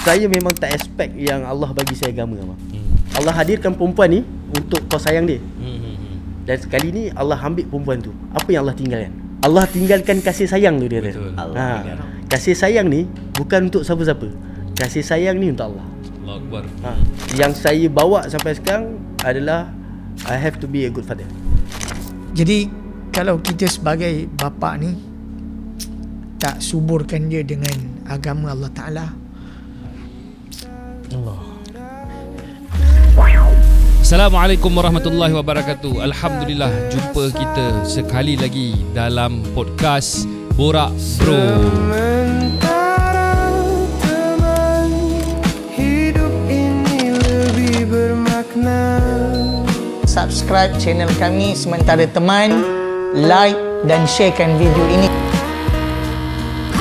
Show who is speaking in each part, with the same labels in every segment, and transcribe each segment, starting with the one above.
Speaker 1: saya memang tak expect yang Allah bagi saya agama abang. Allah hadirkan perempuan ni untuk kau sayang dia. Dan sekali ni Allah ambil perempuan tu. Apa yang Allah tinggalkan? Allah tinggalkan kasih sayang tu dia.
Speaker 2: Betul.
Speaker 1: Kasih sayang ni bukan untuk siapa-siapa. Kasih sayang ni untuk Allah.
Speaker 2: Allahu Akbar.
Speaker 1: Yang saya bawa sampai sekarang adalah I have to be a good father.
Speaker 3: Jadi kalau kita sebagai bapa ni tak suburkan dia dengan agama Allah Ta'ala,
Speaker 2: Assalamualaikum warahmatullahi wabarakatuh. Alhamdulillah, jumpa kita sekali lagi dalam podcast Borak Bro.
Speaker 3: subscribe channel kami Sementara Teman, like dan sharekan video ini.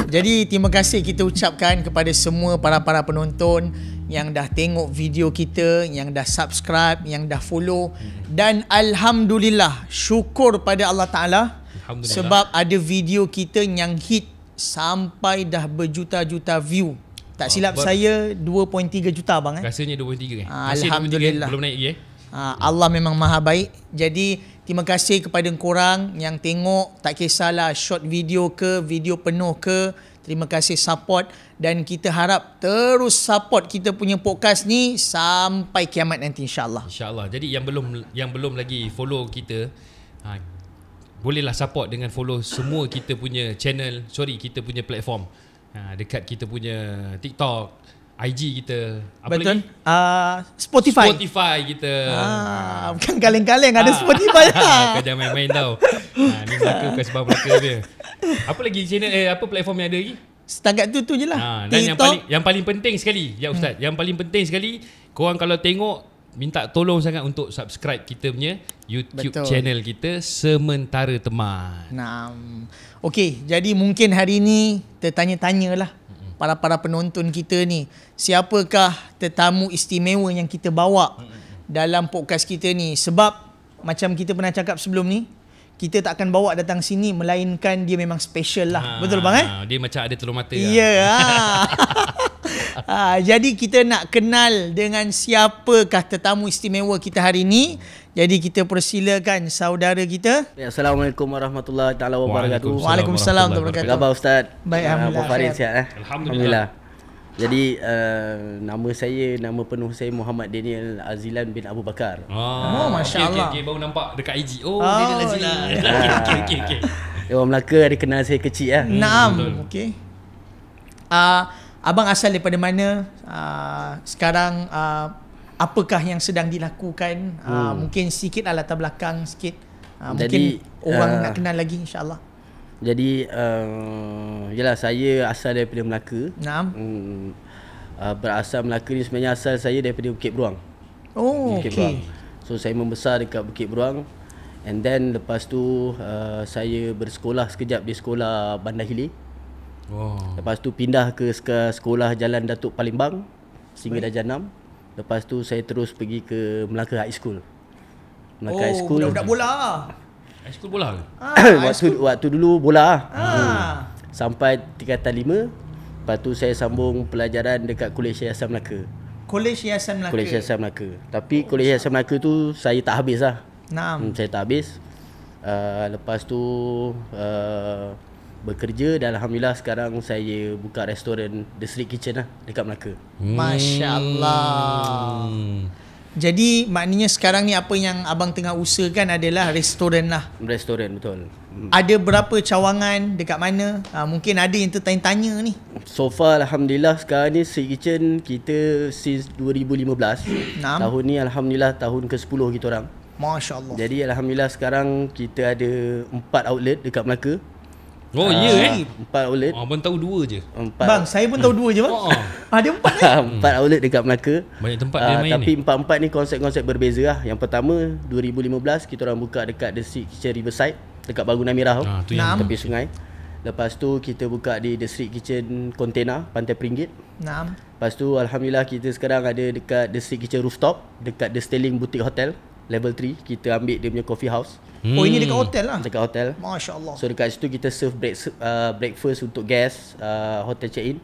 Speaker 3: Jadi terima kasih kita ucapkan kepada semua para penonton yang dah tengok video kita, yang dah subscribe, yang dah follow, dan alhamdulillah, syukur pada Allah Ta'ala sebab ada video kita yang hit sampai dah berjuta-juta view. Tak silap saya 2.3 juta bang.
Speaker 2: Rasanya 23
Speaker 3: Alhamdulillah.
Speaker 2: 23, belum naik lagi
Speaker 3: Allah memang maha baik. Jadi terima kasih kepada korang yang tengok, tak kisahlah short video ke, video penuh ke. Terima kasih support dan kita harap terus support kita punya podcast ni sampai kiamat nanti insya-Allah.
Speaker 2: InsyaAllah. Jadi yang belum lagi follow kita, bolehlah support dengan follow semua kita punya channel, kita punya platform. Dekat kita punya TikTok, IG kita, apa
Speaker 3: betul?
Speaker 2: lagi?
Speaker 3: Spotify
Speaker 2: kita.
Speaker 3: Bukan kaleng-kaleng ada Spotify.
Speaker 2: Kau jangan main-main tau. Ni Melaka bukan sebab Melaka dia. Apa lagi channel apa platform yang ada lagi?
Speaker 3: Setakat tu je lah.
Speaker 2: Dan yang paling penting sekali, ya Ustaz, yang paling penting sekali, korang kalau tengok, minta tolong sangat untuk subscribe kita punya YouTube channel kita Sementara Teman.
Speaker 3: Okey, jadi mungkin hari ni tertanya-tanyalah para penonton kita ni, siapakah tetamu istimewa yang kita bawa dalam podcast kita ni. Sebab macam kita pernah cakap sebelum ni, kita tak akan bawa datang sini melainkan dia memang special lah. Betul bang?
Speaker 2: Dia macam ada telur mata.
Speaker 3: Ya. Jadi kita nak kenal dengan siapakah tetamu istimewa kita hari ini. Jadi kita persilakan saudara kita.
Speaker 1: Assalamualaikum warahmatullahi taala wabarakatuh.
Speaker 3: Waalaikumsalam warahmatullahi wabarakatuh.
Speaker 1: Apa khabar Ustaz?
Speaker 3: Baik, alhamdulillah.
Speaker 1: Apa Farid sihat?
Speaker 2: Alhamdulillah.
Speaker 1: Jadi nama penuh saya Muhammad Daniel Azilan bin Abu Bakar.
Speaker 3: Masya-Allah.
Speaker 2: Okay, baru nampak dekat IG. Daniel Azilan. Okay.
Speaker 1: Orang Melaka ada kenal saya kecil lah.
Speaker 3: Naam. Okey. Abang asal daripada mana? Sekarang apakah yang sedang dilakukan? Mungkin sikit lah latar belakang sikit. Mungkin orang nak kenal lagi insya-Allah.
Speaker 1: Jadi yalah, saya asal daripada Melaka. Berasal Melaka ni sebenarnya asal saya daripada Bukit Beruang. Bukit Beruang. So saya membesar dekat Bukit Beruang. And then lepas tu saya bersekolah sekejap di sekolah Bandar Hilir. Lepas tu pindah ke sekolah Jalan Datuk Palembang sehingga darjah 6. Lepas tu saya terus pergi ke Melaka High School. Melaka High School.
Speaker 3: Budak-budak bola.
Speaker 2: High school bola ke?
Speaker 1: Waktu dulu bola. Sampai tingkatan 5. Lepas tu saya sambung pelajaran dekat Kolej Yayasan Melaka.
Speaker 3: Kolej Yayasan
Speaker 1: Melaka. Tapi Kolej Yayasan Melaka tu saya tak habis lah. Saya tak habis. Lepas tu bekerja dan alhamdulillah sekarang saya buka restoran The Street Kitchen lah dekat Melaka.
Speaker 3: Masya-Allah. Jadi maknanya sekarang ni apa yang abang tengah usahakan adalah restoran lah.
Speaker 1: Restoran, betul.
Speaker 3: Ada berapa cawangan, dekat mana? Mungkin ada yang tertanya-tanya ni.
Speaker 1: So far alhamdulillah sekarang ni Street Kitchen kita since 2015. Tahun ni alhamdulillah tahun ke-10 kita orang.
Speaker 3: Masya-Allah.
Speaker 1: Jadi alhamdulillah sekarang kita ada 4 outlet dekat Melaka.
Speaker 2: 4 outlet.
Speaker 1: Abang
Speaker 2: tahu 2 je.
Speaker 3: Bang, saya pun tahu 2 je bang. Ada 4 ni.
Speaker 1: 4 outlet dekat Melaka.
Speaker 2: Banyak tempat dia main
Speaker 1: tapi
Speaker 2: ni.
Speaker 1: Tapi 4 ni konsep-konsep berbeza lah. Yang pertama 2015 kita orang buka dekat The Street Kitchen Riverside, dekat Bangunan Merah tu, tepi sungai. Lepas tu kita buka di The Street Kitchen Container, Pantai Peringgit. Lepas tu alhamdulillah kita sekarang ada dekat The Street Kitchen Rooftop, dekat The Sterling Boutique Hotel Level 3. Kita ambil dia punya coffee house.
Speaker 3: Ini dekat hotel lah?
Speaker 1: Dekat hotel.
Speaker 3: Masya Allah.
Speaker 1: So dekat situ kita serve breakfast untuk guest, hotel check-in.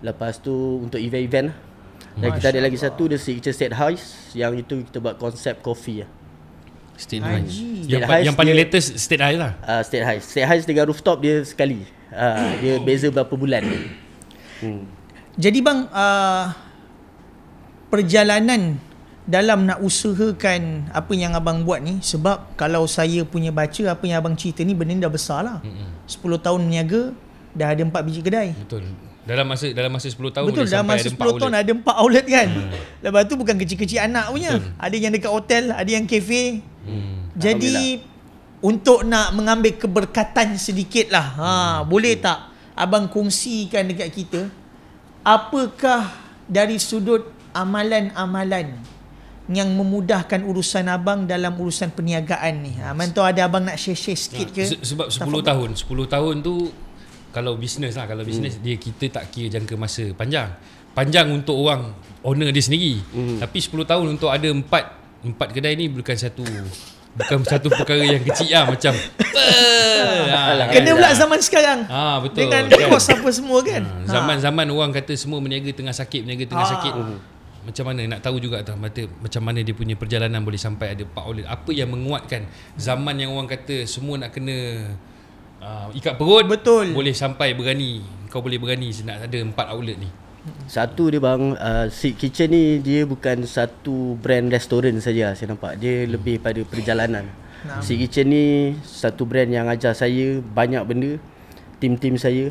Speaker 1: Lepas tu untuk event-event lah. Dan kita ada lagi satu, The Signature State Highs, yang itu kita buat konsep coffee lah.
Speaker 2: State High.
Speaker 1: State Highs
Speaker 2: Yang paling
Speaker 1: dia,
Speaker 2: latest State High lah.
Speaker 1: State Highs. State Highs dengan rooftop dia sekali. Dia beza berapa bulan.
Speaker 3: Jadi bang, perjalanan dalam nak usahakan apa yang abang buat ni, sebab kalau saya punya baca apa yang abang cerita ni, benda ni dah besar lah. 10 tahun berniaga, dah ada 4 biji kedai.
Speaker 2: Betul. Dalam masa 10 tahun
Speaker 3: Betul,
Speaker 2: boleh
Speaker 3: dalam
Speaker 2: sampai
Speaker 3: masa
Speaker 2: ada
Speaker 3: 10 tahun ada 4 outlet kan. Lepas tu bukan kecil-kecil anak punya. Ada yang dekat hotel, ada yang kafe. Jadi untuk nak mengambil keberkatan sedikit lah, boleh tak abang kongsikan dekat kita, apakah dari sudut amalan-amalan yang memudahkan urusan abang dalam urusan perniagaan ni? Mantu ada abang nak share sikit ke?
Speaker 2: Sebab 10 tahun tu kalau bisnes lah, kalau bisnes dia, kita tak kira jangka masa panjang untuk orang owner dia sendiri. Tapi 10 tahun untuk ada 4 kedai ni bukan satu perkara yang kecil lah, macam
Speaker 3: kena pula zaman sekarang.
Speaker 2: Betul.
Speaker 3: Dengan kos apa semua kan.
Speaker 2: Zaman orang kata semua meniaga tengah sakit. Macam mana nak tahu juga tu macam mana dia punya perjalanan boleh sampai ada 4 outlet. Apa yang menguatkan zaman yang orang kata semua nak kena ikat perut,
Speaker 3: betul,
Speaker 2: boleh sampai berani, kau boleh berani nak ada 4 outlet ni?
Speaker 1: Satu dia bang, Seed Kitchen ni dia bukan satu brand restoran saja, saya nampak. Dia lebih pada perjalanan. Seed Kitchen ni satu brand yang ajar saya banyak benda, tim-tim saya.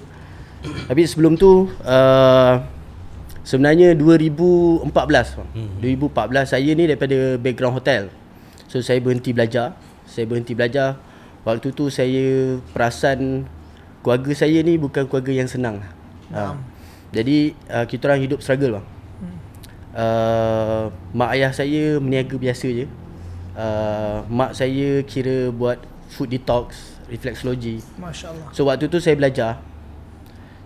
Speaker 1: Tapi sebelum tu sebenarnya 2014 bang. 2014 saya ni daripada background hotel. So saya berhenti belajar. Waktu tu saya perasan keluarga saya ni bukan keluarga yang senang. Jadi kita orang hidup struggle bang. Mak ayah saya meniaga biasa je. Mak saya kira buat food detox, reflexology.
Speaker 3: Masya-Allah.
Speaker 1: So waktu tu saya belajar.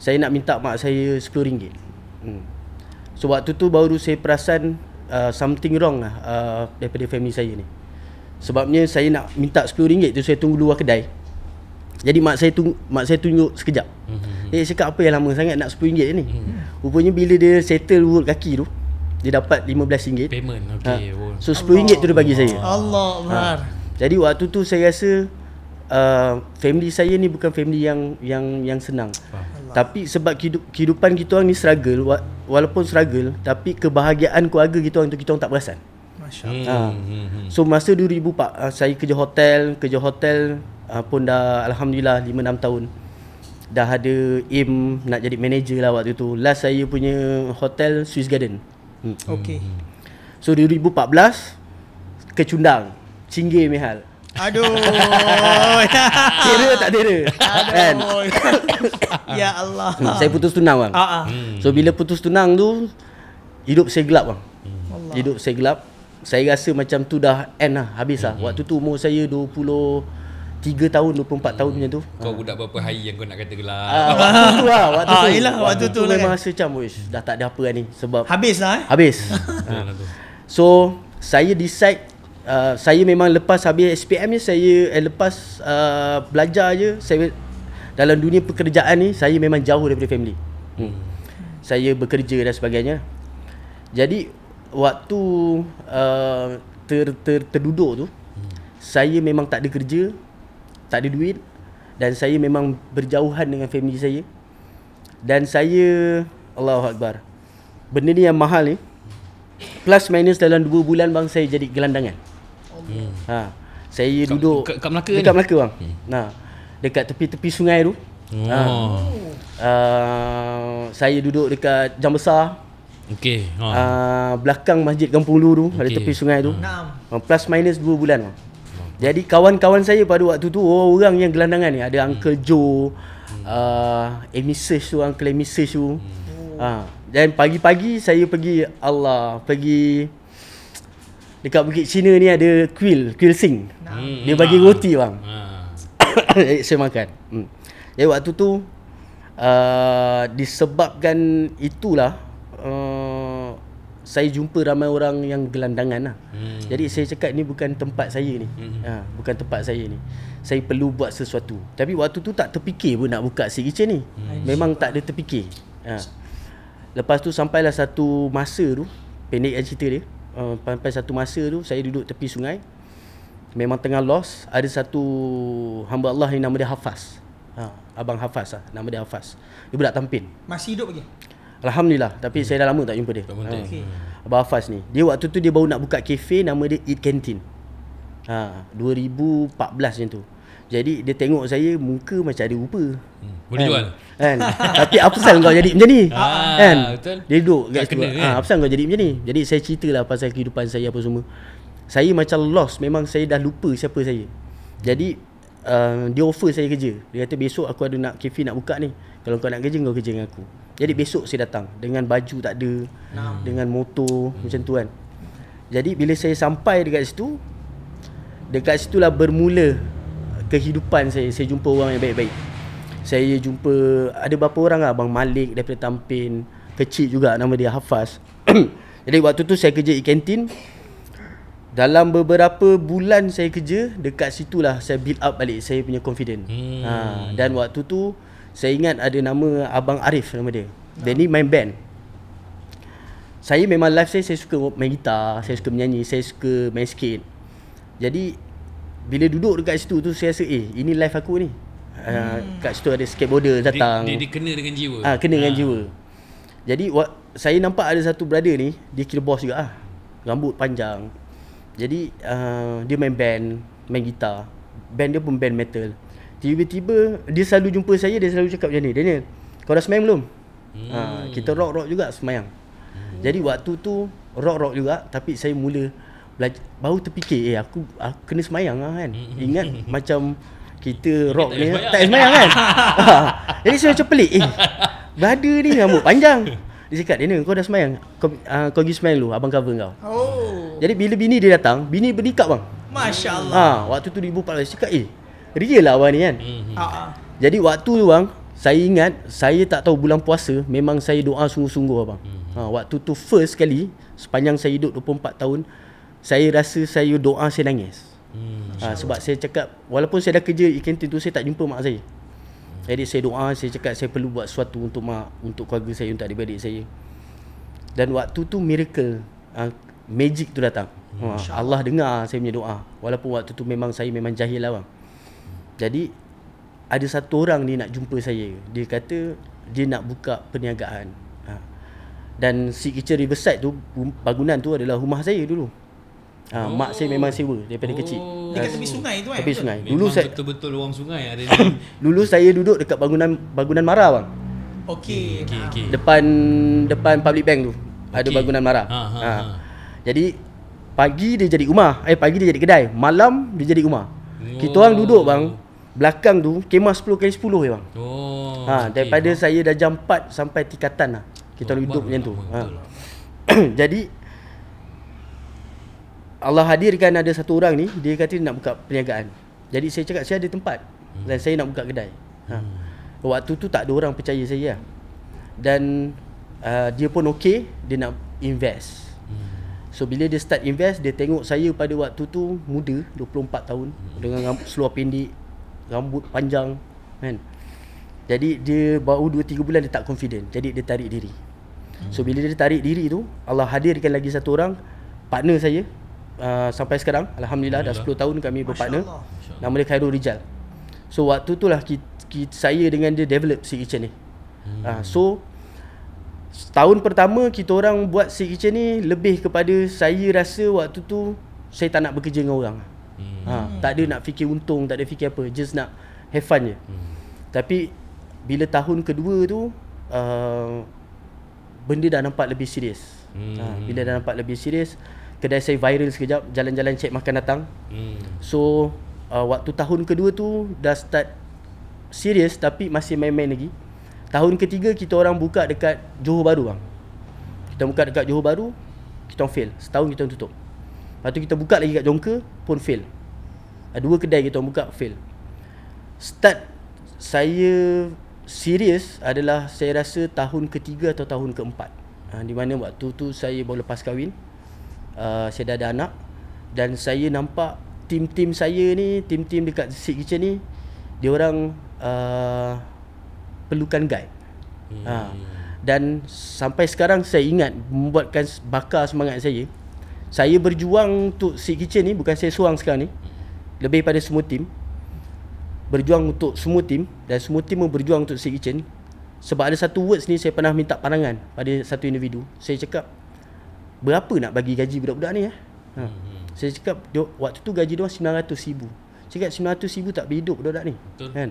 Speaker 1: Saya nak minta mak saya RM10. So waktu tu baru saya perasan something wrong lah daripada family saya ni. Sebabnya saya nak minta RM10 tu, saya tunggu luar kedai. Jadi mak saya tunjuk sekejap. Dia cakap apa yang lama sangat nak RM10 ni. Rupanya bila dia settle urut kaki tu, dia dapat RM15.
Speaker 2: Payment, okey.
Speaker 1: So RM10 tu dia bagi saya.
Speaker 3: Allah.
Speaker 1: Jadi waktu tu saya rasa family saya ni bukan family yang senang. Tapi sebab kehidupan kita orang ni struggle, walaupun struggle, tapi kebahagiaan keluarga kita orang tu kita orang tak perasan. So masa 2004 saya kerja hotel pun dah alhamdulillah 5-6 tahun. Dah ada aim nak jadi manager lah waktu tu. Last saya punya hotel Swiss Garden.
Speaker 3: Okey.
Speaker 1: So 2014 kecundang Cinggir Mehal.
Speaker 3: Aduh.
Speaker 1: Tera tak tera kan?
Speaker 3: Ya Allah.
Speaker 1: Saya putus tunang bang. So bila putus tunang tu, hidup saya gelap bang. Hidup saya gelap. Saya rasa macam tu dah end lah, habis lah. Waktu tu umur saya 23 tahun, 24 tahun macam tu.
Speaker 2: Kau budak berapa hari yang kau nak kata gelap?
Speaker 1: Waktu tu memang rasa macam dah tak ada apa lah ni. Sebab
Speaker 3: habis lah
Speaker 1: habis. So saya decide, saya memang lepas habis SPM ni, saya lepas belajar je, saya dalam dunia pekerjaan ni saya memang jauh daripada family. Saya bekerja dan sebagainya. Jadi waktu terduduk tu, saya memang tak ada kerja, tak ada duit, dan saya memang berjauhan dengan family saya. Dan saya, Allahu Akbar, benda ni yang mahal ni, plus minus dalam 2 bulan bang, saya jadi gelandangan. Saya duduk
Speaker 2: kat Melaka
Speaker 1: dekat
Speaker 2: ni?
Speaker 1: Melaka bang. Dekat tepi-tepi sungai tu. Saya duduk dekat Jam Besar.
Speaker 2: Okey.
Speaker 1: Belakang Masjid Kampung Lu tu, ada tepi sungai tu. Plus minus 2 bulan. Jadi kawan-kawan saya pada waktu tu orang yang gelandangan ni, ada Uncle Joe, Emisesh tu, Uncle Emisesh tu. Dan pagi-pagi saya pergi dekat Bukit Cina ni ada Quil Sing. Dia bagi roti bang. Saya makan. Jadi waktu tu disebabkan itulah saya jumpa ramai orang yang gelandangan lah. Jadi saya cakap ni bukan tempat saya ni. Bukan tempat saya ni. Saya perlu buat sesuatu. Tapi waktu tu tak terfikir pun nak buka Seed Kitchen ni. Memang tak ada terfikir. Lepas tu sampailah satu masa tu, pendek cerita dia, sampai satu masa tu saya duduk tepi sungai, memang tengah lost. Ada satu hamba Allah yang nama dia Hafaz, Abang Hafaz lah, nama dia Hafaz. Dia budak Tampin.
Speaker 3: Masih hidup lagi?
Speaker 1: Alhamdulillah, tapi saya dah lama tak jumpa dia.
Speaker 3: Okay.
Speaker 1: Abang Hafaz ni, dia waktu tu dia baru nak buka kafe, nama dia Eat Canteen. 2014 macam tu. Jadi dia tengok saya, muka macam ada rupa.
Speaker 2: Boleh jual.
Speaker 1: Kan? Tapi apa pasal kau jadi macam ni? Kan?
Speaker 2: Betul.
Speaker 1: Dia duduk kat situ.
Speaker 2: Kena, kan?
Speaker 1: Apa pasal kau jadi macam ni? Jadi saya ceritalah pasal kehidupan saya apa semua. Saya macam lost, memang saya dah lupa siapa saya. Jadi dia offer saya kerja. Dia kata besok aku ada nak kafe nak buka ni. Kalau kau nak kerja, kau kerja dengan aku. Jadi besok saya datang dengan baju tak ada, dengan motor macam tu kan. Jadi bila saya sampai dekat situlah bermula kehidupan saya. Saya jumpa orang yang baik-baik. Saya jumpa ada berapa orang lah, Abang Malik daripada Tampin, kecil juga nama dia Hafaz. Jadi waktu tu saya kerja Eat Canteen. Dalam beberapa bulan saya kerja, dekat situlah saya build up balik saya punya confidence. Dan waktu tu saya ingat ada nama Abang Arif nama dia. Dia ni main band. Saya memang live saya suka main gitar, saya suka menyanyi, saya suka main skate. Jadi bila duduk dekat situ tu saya rasa ini live aku ni. Kat situ ada skateboarder datang.
Speaker 2: Dia kena dengan jiwa.
Speaker 1: Kena dengan jiwa. Jadi saya nampak ada satu brother ni, dia kira bos juga rambut panjang. Jadi dia main band, main gitar. Band dia pun band metal. Tiba-tiba dia selalu jumpa saya, dia selalu cakap macam ni, Daniel, kau dah semayang belum? Kita rock juga semayang. Jadi waktu tu rock juga, tapi saya mula baru terfikir aku kena semayang lah kan. Ingat macam kita rock ni tak semayang kan. Jadi saya macam pelik, brother ni rambut panjang. Dia cakap, Daniel, kau dah semayang, kau pergi semayang dulu, abang cover kau. Jadi bila bini dia datang, bini bernikah bang.
Speaker 3: Masya Allah.
Speaker 1: Waktu tu 2014 cakap, real lah abang ni kan. Jadi waktu tu bang, saya ingat saya tak tahu bulan puasa, memang saya doa sungguh-sungguh abang. Waktu tu first kali sepanjang saya hidup 24 tahun, saya rasa saya doa saya nangis. Sebab saya cakap, walaupun saya dah kerja Eat Canteen tu, saya tak jumpa mak saya. Jadi saya doa, saya cakap saya perlu buat sesuatu untuk mak, untuk keluarga saya, untuk adik-adik saya. Dan waktu tu miracle, magic tu datang. Allah dengar saya punya doa. Walaupun waktu tu saya memang jahil lah bang. Jadi ada satu orang ni nak jumpa saya. Dia kata dia nak buka perniagaan. Dan Sea Kitchen Riverside tu, bangunan tu adalah rumah saya dulu. Mak saya memang sewa daripada kecil.
Speaker 3: Dekat tepi sungai tu kan?
Speaker 1: Tepi sungai.
Speaker 2: Dulu saya betul-betul ruang sungai ada ni.
Speaker 1: Dulu saya duduk dekat bangunan Mara bang.
Speaker 3: Okey.
Speaker 1: Depan Public Bank tu. Ada bangunan Mara. Jadi pagi dia jadi rumah, pagi dia jadi kedai, malam dia jadi rumah. Kita orang duduk bang, belakang tu kemah 10x10 bang. Daripada saya dah jam 4 sampai tingkatan lah. Kita duduk macam tu. Jadi Allah hadirkan ada satu orang ni, dia kata dia nak buka perniagaan. Jadi saya cakap saya ada tempat dan saya nak buka kedai. Waktu tu tak ada orang percaya saya. Dan dia pun okey, dia nak invest. So bila dia start invest, dia tengok saya pada waktu tu muda, 24 tahun, dengan seluar pendek, rambut panjang kan. Jadi dia baru 2-3 bulan dia tak confident. Jadi dia tarik diri. So bila dia tarik diri tu, Allah hadirkan lagi satu orang, partner saya. Sampai sekarang Alhamdulillah dah 10 tahun kami berpartner. Nama dia Khairul Rijal. So waktu tu lah saya dengan dia develop Sea Kitchen ni. So tahun pertama kita orang buat Sea Kitchen ni, lebih kepada saya rasa waktu tu saya tak nak bekerja dengan orang. Tak ada nak fikir untung, tak ada fikir apa, just nak have fun je. Tapi bila tahun kedua tu benda dah nampak lebih serius. Bila dah nampak lebih serius, kedai saya viral sekejap, jalan-jalan cek makan datang. So waktu tahun kedua tu dah start serius, tapi masih main-main lagi. Tahun ketiga kita orang buka dekat Johor Bahru bang. Kita buka dekat Johor Bahru, kita orang fail. Setahun kita orang tutup. Lepas tu kita buka lagi kat Jongka, pun fail. 2 kedai kita orang buka, fail. Start saya serius adalah saya rasa tahun ketiga atau tahun keempat. Di mana waktu tu saya baru lepas kahwin. Saya dah ada anak. Dan saya nampak tim-tim saya ni, tim-tim dekat Sea Kitchen ni, dia orang perlukan guide. Dan sampai sekarang saya ingat membuatkan bakar semangat saya. Saya berjuang untuk Seek Kitchen ni, bukan saya seorang sekarang ni, lebih pada semua tim. Berjuang untuk semua tim, dan semua tim pun berjuang untuk Seek Kitchen. Sebab ada satu words ni saya pernah minta pandangan pada satu individu. Saya cakap, berapa nak bagi gaji budak-budak ni Saya cakap, waktu tu gaji dia RM900,000. Cakap RM900,000 tak boleh hidup budak-budak ni.
Speaker 2: Betul.
Speaker 1: Kan?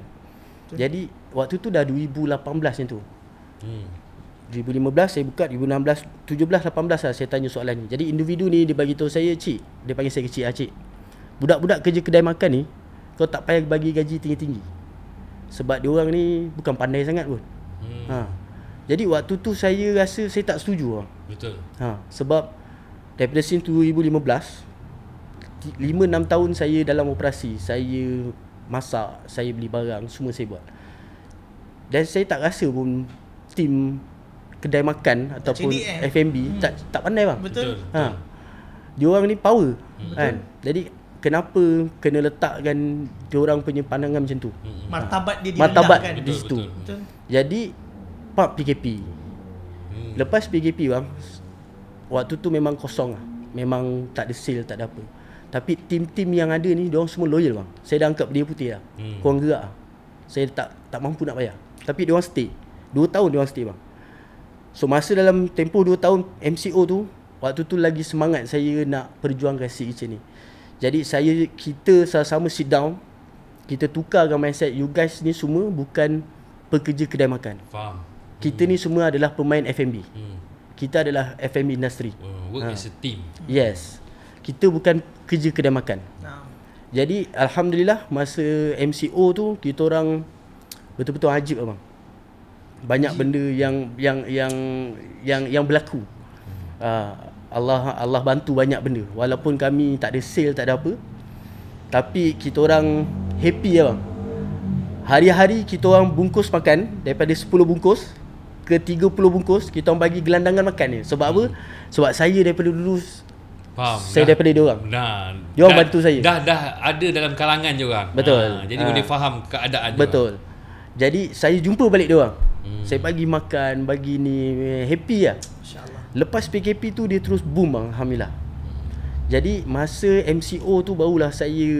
Speaker 1: Jadi waktu tu dah 2018 macam tu. 2015 saya buka, 2016, 17, 18 lah saya tanya soalan ni. Jadi individu ni dia bagi tahu saya, cik, dia panggil saya kecil, cik, budak-budak kerja kedai makan ni kau tak payah bagi gaji tinggi-tinggi. Sebab dia orang ni bukan pandai sangat pun. Jadi waktu tu saya rasa saya tak setuju lah.
Speaker 2: Betul.
Speaker 1: Sebab daripada since 2015 5-6 tahun saya dalam operasi. Saya masak, saya beli barang, semua saya buat. Dan saya tak rasa pun tim kedai makan ataupun F&B tak pandai bang.
Speaker 3: Betul.
Speaker 1: Dia orang ni power kan. Jadi kenapa kena letakkan dia orang punya pandangan macam tu?
Speaker 3: Martabat dia
Speaker 1: martabat
Speaker 3: direndahkan
Speaker 1: di situ.
Speaker 3: Betul.
Speaker 1: Jadi pak PKP. Lepas PKP bang, waktu tu memang kosong lah. Memang tak ada sale, tak ada apa. Tapi tim-tim yang ada ni, diorang semua loyal bang. Saya dah anggap dia putih lah. Korang gerak lah. Saya tak mampu nak bayar. Tapi diorang stay. 2 tahun diorang stay bang. So masa dalam tempoh 2 tahun MCO tu, waktu tu lagi semangat saya nak perjuangkan Seek Kitchen ni. Jadi kita sama-sama sit down, kita tukarkan mindset. You guys ni semua bukan pekerja kedai makan.
Speaker 2: Faham.
Speaker 1: Kita ni semua adalah pemain F&B. Kita adalah F&B industry.
Speaker 2: Work as a team.
Speaker 1: Yes. Kita bukan kerja kedai makan. Jadi alhamdulillah masa MCO tu kita orang betul-betul ajib abang. Banyak benda yang berlaku. Allah bantu banyak benda. Walaupun kami tak ada sale, tak ada apa, tapi kita orang happy abang. Hari-hari kita orang bungkus makan daripada 10 bungkus ke 30 bungkus, kita orang bagi gelandangan makan ni. Sebab apa? Sebab saya daripada dulu
Speaker 2: faham.
Speaker 1: Saya daripada dia orang. Dia orang bantu saya.
Speaker 2: Dah ada dalam kalangan dia orang.
Speaker 1: Betul.
Speaker 2: Jadi boleh faham keadaan dia.
Speaker 1: Betul. Jadi saya jumpa balik dia orang. Saya bagi makan, bagi ni, happy lah.
Speaker 3: InsyaAllah.
Speaker 1: Lepas PKP tu dia terus boom bang, alhamdulillah. Jadi masa MCO tu barulah saya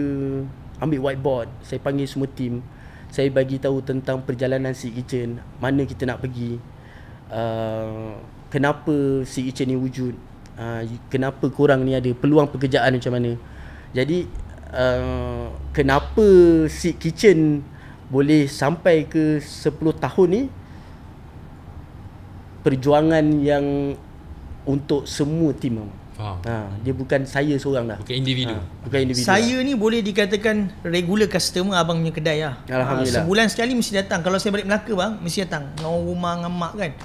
Speaker 1: ambil whiteboard, saya panggil semua tim. Saya bagi tahu tentang perjalanan Seek Kitchen, mana kita nak pergi. Kenapa Seek Kitchen ni wujud. Kenapa korang ni ada peluang pekerjaan macam mana. Jadi kenapa Seek Kitchen boleh sampai ke 10 tahun ni, perjuangan yang untuk semua tim.
Speaker 2: Faham.
Speaker 1: Dia bukan saya seorang dah.
Speaker 2: Bukan individu.
Speaker 1: Bukan individu.
Speaker 3: Saya ni boleh dikatakan regular customer abang punya kedai lah.
Speaker 1: Alhamdulillah.
Speaker 3: Sebulan sekali mesti datang. Kalau saya balik Melaka bang, mesti datang. Ngau rumah dengan mak kan.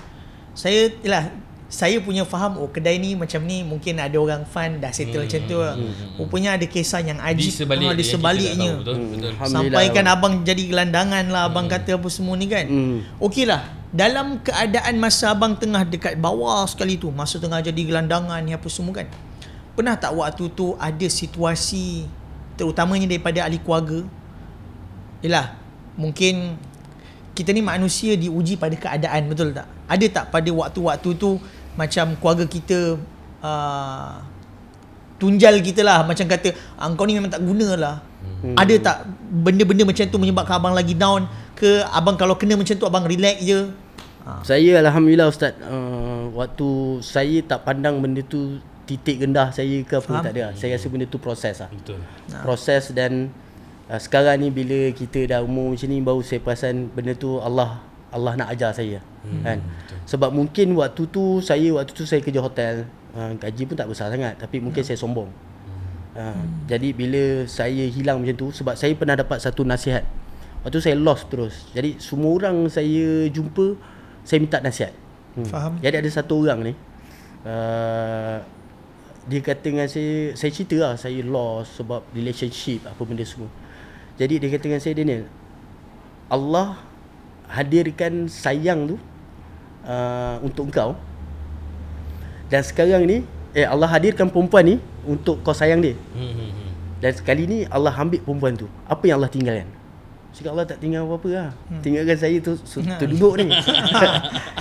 Speaker 3: Saya punya faham, kedai ni macam ni, mungkin ada orang fun dah settle macam tu lah. Rupanya ada kisah yang ajib di sebaliknya.
Speaker 2: Betul.
Speaker 3: Sampai kan abang jadi gelandangan lah, abang kata apa semua ni kan. Okey lah, dalam keadaan masa abang tengah dekat bawah sekali tu, masa tengah jadi gelandangan ni apa semua kan, pernah tak waktu tu ada situasi, terutamanya daripada ahli keluarga, yelah, mungkin kita ni manusia diuji pada keadaan, betul tak? Ada tak pada waktu-waktu tu macam keluarga kita tunjal kita lah, macam kata kau ni memang tak guna lah. Ada tak benda-benda macam tu menyebabkan abang lagi down ke? Abang kalau kena macam tu abang relax je?
Speaker 1: Saya alhamdulillah ustaz, waktu saya tak pandang benda tu titik rendah saya ke apa, tak ada. Saya rasa benda tu proses lah.
Speaker 2: Betul.
Speaker 1: Proses. Dan sekarang ni bila kita dah umur macam ni, baru saya perasan benda tu Allah nak ajar saya kan. Sebab mungkin waktu tu saya kerja hotel, gaji pun tak besar sangat, tapi mungkin saya sombong. Jadi bila saya hilang macam tu, sebab saya pernah dapat satu nasihat waktu saya lost terus. Jadi semua orang saya jumpa, saya minta nasihat.
Speaker 3: Faham.
Speaker 1: Jadi ada satu orang ni, dia kata dengan saya cerita lah, saya lost sebab relationship apa benda semua. Jadi dia kata dengan saya, Daniel, Allah hadirkan sayang tu untuk engkau, dan sekarang ni Allah hadirkan perempuan ni untuk kau sayang dia. Dan sekali ni Allah ambil perempuan tu, apa yang Allah tinggalkan? Cakap Allah tak tinggal apa-apa lah. Tinggalkan saya tu duduk ni.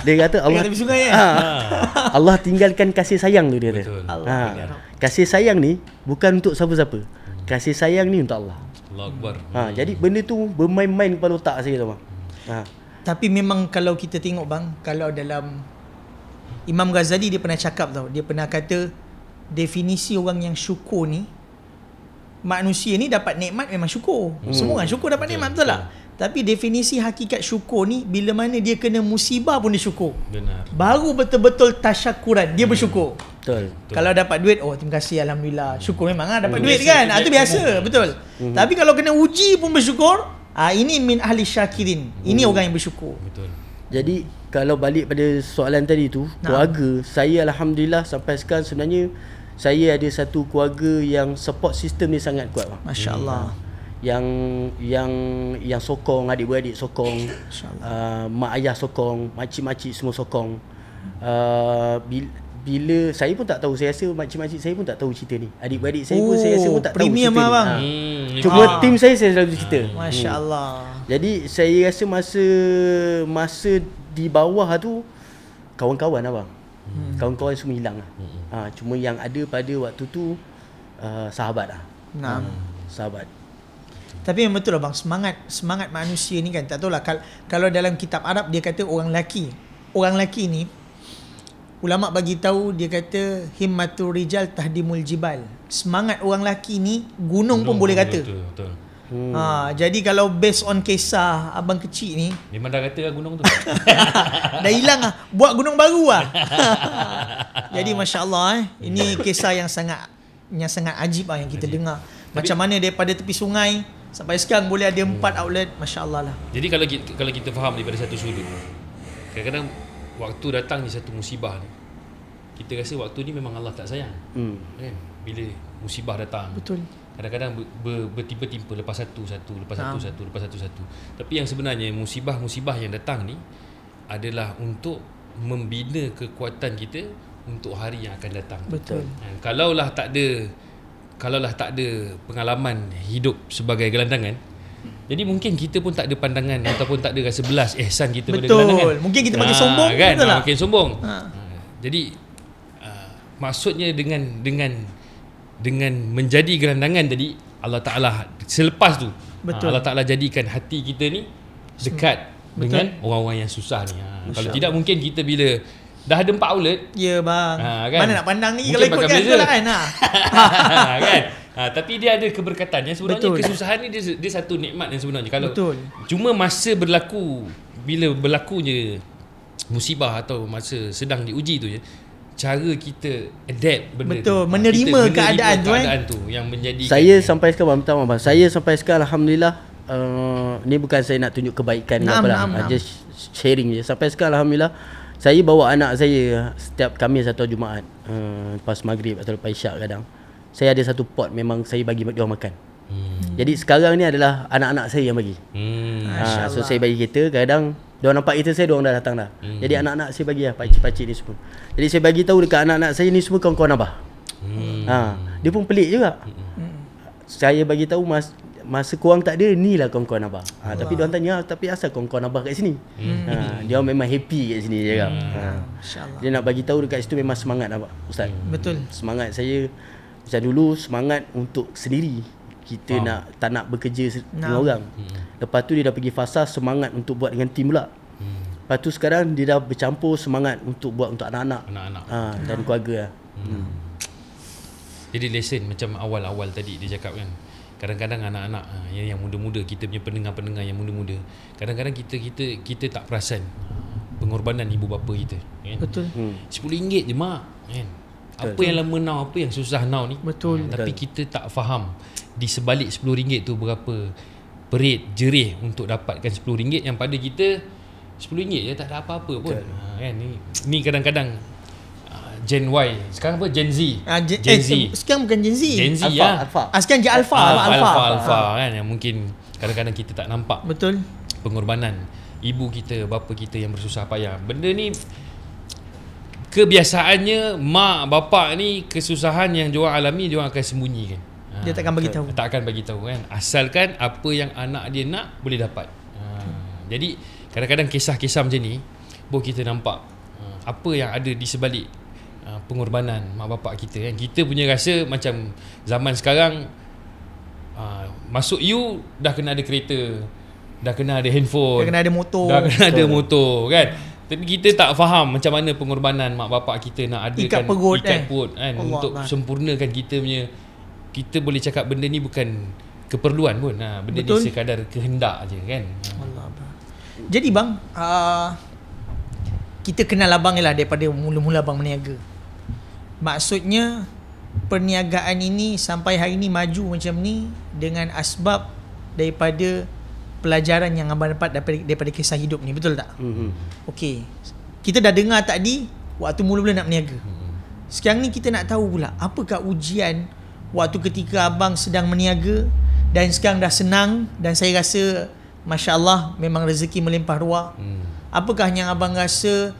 Speaker 1: Dia kata Allah
Speaker 3: tepi sungai
Speaker 1: Allah tinggalkan kasih sayang tu, dia kata.
Speaker 2: Betul.
Speaker 1: Kasih sayang ni bukan untuk siapa-siapa. Kasih sayang ni untuk Allah.
Speaker 2: Allahu Akbar.
Speaker 1: Jadi benda tu bermain-main kepala otak saya tu bang.
Speaker 3: Tapi memang kalau kita tengok bang, kalau dalam Imam Ghazali dia pernah cakap tau, dia pernah kata definisi orang yang syukur ni, manusia ni dapat nikmat memang syukur. Semua orang syukur dapat nikmat, betul tak? Tapi definisi hakikat syukur ni, bila mana dia kena musibah pun dia syukur.
Speaker 2: Benar.
Speaker 3: Baru betul-betul tasyakuran, dia bersyukur.
Speaker 1: Betul.
Speaker 3: Kalau dapat duit, oh terima kasih alhamdulillah. Syukur memang dapat duit kan. Itu biasa, betul. Tapi kalau kena uji pun bersyukur, ini min ahli syakirin. Ini orang yang bersyukur.
Speaker 2: Betul.
Speaker 1: Jadi kalau balik pada soalan tadi tu, keluarga saya alhamdulillah sampai sekarang sebenarnya saya ada satu keluarga yang support system ni sangat kuat bang.
Speaker 3: Masya-Allah.
Speaker 1: Yang sokong, adik-beradik sokong, mak ayah sokong, makcik-makcik semua sokong. Bila saya pun tak tahu, saya rasa makcik-makcik saya pun tak tahu cerita ni. Adik-beradik saya pun saya rasa pun tak tahu cerita
Speaker 3: premium
Speaker 1: ni.
Speaker 3: Bang.
Speaker 1: Cuma tim saya selalu cerita.
Speaker 3: Masya-Allah.
Speaker 1: Jadi saya rasa masa di bawah tu kawan-kawan abang. Kawan-kawan semua hilang lah. Cuma yang ada pada waktu tu sahabat lah. Sahabat.
Speaker 3: Tapi yang betul lah bang, semangat manusia ni kan, tak tahulah kalau dalam kitab Arab dia kata orang lelaki ni, ulama bagi tahu, dia kata himmatur rijal tahdimul jibal. Semangat orang lelaki ni gunung pun boleh kata.
Speaker 2: Betul.
Speaker 3: Jadi kalau based on kisah abang kecil ni,
Speaker 2: Memang dah kata lah gunung tu.
Speaker 3: dah hilang lah, buat gunung baru lah. Jadi masya-Allah ini kisah yang sangat ajib lah yang kita dengar. Macam mana daripada tepi sungai sampai sekarang boleh ada 4 outlet, masya-Allah lah.
Speaker 2: Jadi kalau kita faham daripada satu sudut, kadang-kadang waktu datang ni satu musibah ni, kita rasa waktu ni memang Allah tak sayang. Kan? Bila musibah datang,
Speaker 3: Betul.
Speaker 2: kadang-kadang bertimpa-timpa, lepas satu, lepas satu. Tapi yang sebenarnya musibah-musibah yang datang ni adalah untuk membina kekuatan kita untuk hari yang akan datang.
Speaker 3: Betul.
Speaker 2: Kalaulah tak ada pengalaman hidup sebagai gelandangan, jadi mungkin kita pun tak ada pandangan ataupun tak ada rasa belas ihsan kita pada gelandangan.
Speaker 3: Betul. Mungkin kita makin sombong
Speaker 2: kan?
Speaker 3: betul tak?
Speaker 2: Makin sombong. Jadi maksudnya dengan menjadi gelandangan tadi, Allah Ta'ala selepas tu, Allah Ta'ala jadikan hati kita ni dekat dengan orang-orang yang susah ni. Kalau tidak, mungkin kita bila dah ada 4 outlet,
Speaker 3: ya bang,
Speaker 2: kan?
Speaker 3: mana nak pandang ni
Speaker 2: Mungkin
Speaker 3: kalau ikut
Speaker 2: bakal
Speaker 3: kan,
Speaker 2: beza.
Speaker 3: betul kan?
Speaker 2: Kan? Tapi dia ada keberkatan yang sebenarnya.
Speaker 3: Betul.
Speaker 2: Kesusahan ni dia satu nikmat yang sebenarnya. Kalau
Speaker 3: Betul.
Speaker 2: cuma masa bila berlakunya musibah atau masa sedang diuji tu je, cara kita adapt benda
Speaker 3: Betul,
Speaker 2: tu.
Speaker 3: menerima
Speaker 2: Kita
Speaker 3: keadaan tu,
Speaker 2: yang menjadi
Speaker 1: Saya sampai sekarang, minta maaf bang, saya sampai sekarang alhamdulillah, ni bukan saya nak tunjuk kebaikan ke apa lah, just sharing je. Sampai sekarang alhamdulillah, saya bawa anak saya setiap Khamis atau Jumaat, lepas maghrib atau lepas isyak kadang, saya ada satu pot memang saya bagi dia orang makan. Jadi sekarang ni adalah anak-anak saya yang bagi. So saya bagi kereta, kadang dia nampak kereta saya, dia orang dah datang dah. Jadi anak-anak saya bagi lah, pakcik-pakcik ni semua. Jadi saya bagi tahu dekat anak-anak saya ni semua kawan-kawan abah. Dia pun pelik juga. Saya bagi tahu masa korang tak ada, ni lah kawan-kawan abah. Tapi dia orang tanya, tapi asal kawan-kawan abah kat sini? Dia orang memang happy kat sini je kan. Dia nak bagi tahu dekat situ memang semangat abah, Ustaz.
Speaker 3: Betul.
Speaker 1: Semangat saya macam dulu, semangat untuk sendiri. Kita tak nak bekerja dengan orang. Lepas tu dia dah pergi fasa semangat untuk buat dengan tim pula. Lepas tu sekarang dia dah bercampur semangat untuk buat untuk anak-anak. Dan keluarga lah.
Speaker 2: Jadi lesson macam awal-awal tadi dia cakap kan, kadang-kadang anak-anak yang muda-muda, kita punya pendengar-pendengar yang muda-muda, kadang-kadang kita tak perasan pengorbanan ibu bapa kita kan?
Speaker 3: Betul.
Speaker 2: RM10 je mak kan? Apa yang lama now, apa yang susah now ni.
Speaker 3: Betul.
Speaker 2: Tapi kita tak faham di sebalik RM10 tu berapa perit jerih untuk dapatkan RM10 yang pada kita RM10 je tak ada apa-apa pun. Kan ni kadang-kadang Gen Y, sekarang apa, Gen Z. Gen Z.
Speaker 3: Sekarang bukan Gen Z.
Speaker 2: Gen Z
Speaker 1: Alpha.
Speaker 3: Sekarang je Alpha.
Speaker 2: Kan, yang mungkin kadang-kadang kita tak nampak.
Speaker 3: Betul.
Speaker 2: Pengorbanan ibu kita, bapa kita yang bersusah payah. Benda ni kebiasaannya mak bapak ni, kesusahan yang diorang alami diorang akan sembunyikan.
Speaker 3: Dia takkan bagi tahu.
Speaker 2: Tak akan bagi tahu kan. Asalkan apa yang anak dia nak boleh dapat. Jadi kadang-kadang kisah-kisah macam ni kita nampak apa yang ada di sebalik pengorbanan mak bapak kita kan. Kita punya rasa macam zaman sekarang masuk you dah kena ada kereta, dah kena ada handphone,
Speaker 3: Dah kena ada motor,
Speaker 2: dah kena ada motor kan. Tapi kita tak faham macam mana pengorbanan mak bapak kita nak adakan
Speaker 3: ikat perut
Speaker 2: kan
Speaker 3: Allah
Speaker 2: untuk
Speaker 3: Allah.
Speaker 2: sempurnakan kita punya. Kita boleh cakap benda ni bukan keperluan pun. Benda
Speaker 3: Betul.
Speaker 2: ni sekadar kehendak je kan.
Speaker 3: Allah abang. Jadi bang, kita kenal abang ni lah daripada mula-mula abang berniaga. Maksudnya perniagaan ini sampai hari ni maju macam ni dengan asbab daripada pelajaran yang abang dapat daripada kisah hidup ni, betul tak? Okey. Kita dah dengar tadi waktu mula-mula nak berniaga. Sekarang ni kita nak tahu pula apakah ujian waktu ketika abang sedang berniaga dan sekarang dah senang dan saya rasa masya-Allah memang rezeki melimpah ruah. Apakah yang abang rasa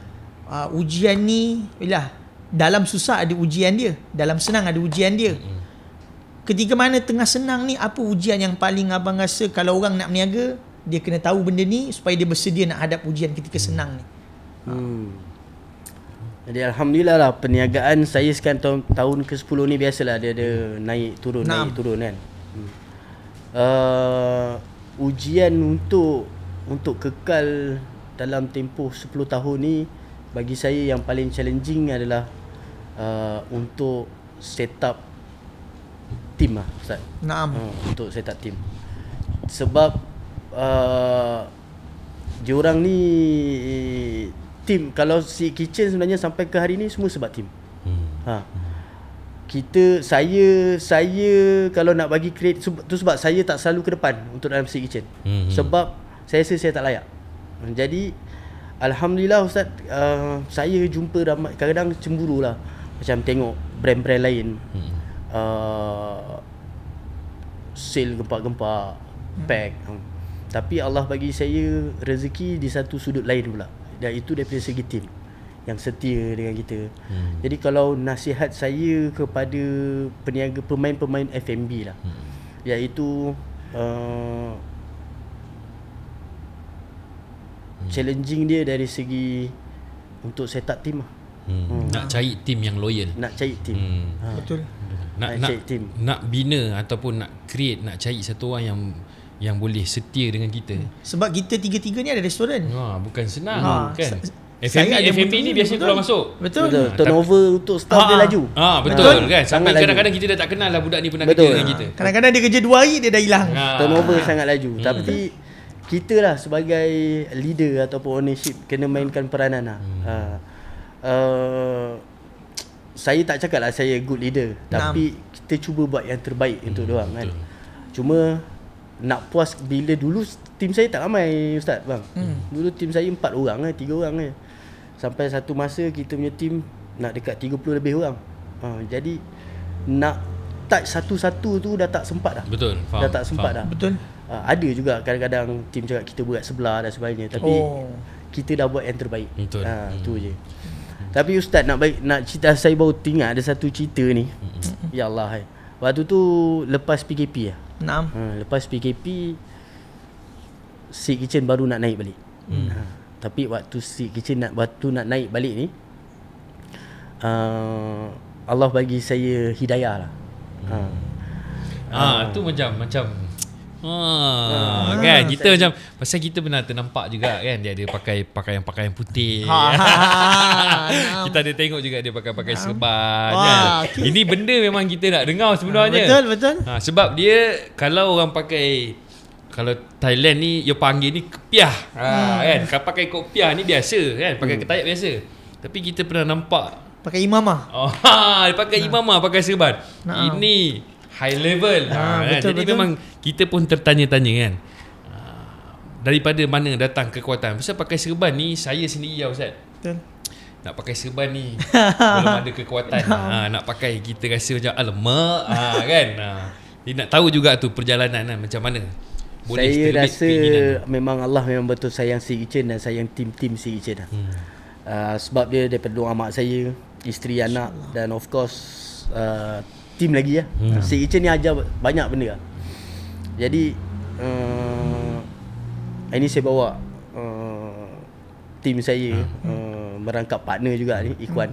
Speaker 3: ujian ni ialah dalam susah ada ujian dia, dalam senang ada ujian dia. Ketika mana tengah senang ni, apa ujian yang paling abang rasa kalau orang nak berniaga dia kena tahu benda ni supaya dia bersedia nak hadap ujian ketika senang ni?
Speaker 1: Jadi alhamdulillah lah perniagaan saya sekarang tahun ke-10 ni biasalah dia ada naik turun kan. Ujian untuk kekal dalam tempoh 10 tahun ni bagi saya yang paling challenging adalah untuk set up team lah Ustaz. Untuk set up team. Sebab diorang ni team, kalau si kitchen sebenarnya sampai ke hari ni semua sebab team. Saya kalau nak bagi create tu sebab saya tak selalu ke depan untuk dalam si kitchen. Sebab saya rasa saya tak layak. Jadi alhamdulillah Ustaz, saya jumpa ramai, kadang-kadang cemburu lah macam tengok brand-brand lain sale gempak-gempak pack. Tapi Allah bagi saya rezeki di satu sudut lain pula, dan itu daripada segi tim yang setia dengan kita. Jadi kalau nasihat saya kepada peniaga, pemain-pemain F&B lah, iaitu challenging dia dari segi untuk set up team lah.
Speaker 2: Nak cari team yang loyal,
Speaker 1: Nak cari team.
Speaker 3: Betul.
Speaker 2: Nak bina ataupun nak create, nak cari satu orang yang boleh setia dengan kita.
Speaker 3: Sebab kita tiga-tiga ni ada restoran.
Speaker 2: Bukan senang kan. F&B ni biasanya keluar masuk.
Speaker 3: Betul.
Speaker 1: Turnover untuk staff dia laju.
Speaker 2: Betul kan. Sampai
Speaker 1: Sangat
Speaker 2: kadang-kadang kita dah tak kenal lah budak ni pernah
Speaker 1: Betul.
Speaker 2: kerja dengan kita.
Speaker 3: Kadang-kadang dia kerja 2 hari dia dah hilang.
Speaker 1: Turnover sangat laju. Tapi kita lah sebagai leader ataupun ownership kena mainkan peranan lah. Saya tak cakap lah saya good leader, tapi kita cuba buat yang terbaik untuk diorang kan. Cuma nak puas bila dulu tim saya tak ramai Ustaz bang. Dulu tim saya 4 orang 3 orang je. Sampai satu masa kita punya tim nak dekat 30 lebih orang. Jadi nak touch satu-satu tu dah tak sempat dah.
Speaker 2: Betul, faham.
Speaker 1: Dah tak sempat dah.
Speaker 3: Betul.
Speaker 1: Ada juga kadang-kadang tim cakap kita berat sebelah dan sebagainya, tapi kita dah buat yang terbaik.
Speaker 2: Betul.
Speaker 1: Tu je. Tapi Ustaz nak cerita, saya baru teringat ada satu cerita ni. Ya Allah. Waktu tu lepas PKP lah. Lepas PKP si kitchen baru nak naik balik. Tapi waktu si kitchen nak naik balik ni, Allah bagi saya hidayah lah.
Speaker 2: Tu macam kan kita macam pasal kita pernah ternampak juga kan, dia ada pakai pakaian putih. Kita ada tengok juga dia pakai serban kan. Ini benda memang kita nak dengar sebenarnya.
Speaker 3: Betul.
Speaker 2: Sebab dia kalau orang pakai, kalau Thailand ni dia panggil ni kepiah. Kan, kalau pakai kopiah ni biasa kan, pakai ketayak biasa. Tapi kita pernah nampak
Speaker 3: pakai imamah.
Speaker 2: Dia pakai imamah, pakai serban. Ini high level.
Speaker 3: Betul,
Speaker 2: jadi memang kita pun tertanya-tanya kan, daripada mana datang kekuatan. Pasal pakai serban ni saya sendiri Ustaz.
Speaker 3: Betul.
Speaker 2: Nak pakai serban ni belum ada kekuatan. Nak pakai kita rasa macam alamak kan. Dia nak tahu juga tu perjalanan kan, macam mana. Boleh
Speaker 1: saya rasa
Speaker 2: keinginan.
Speaker 1: memang Allah memang betul sayang si kitchen dan sayang tim si kitchen lah. Sebab dia daripada doa mak saya, isteri, anak dan of course team lagi lah. Sikh Kitchen ni ajar banyak benda lah. Jadi ini saya bawa team saya, merangkap partner juga ni, Ikhwan.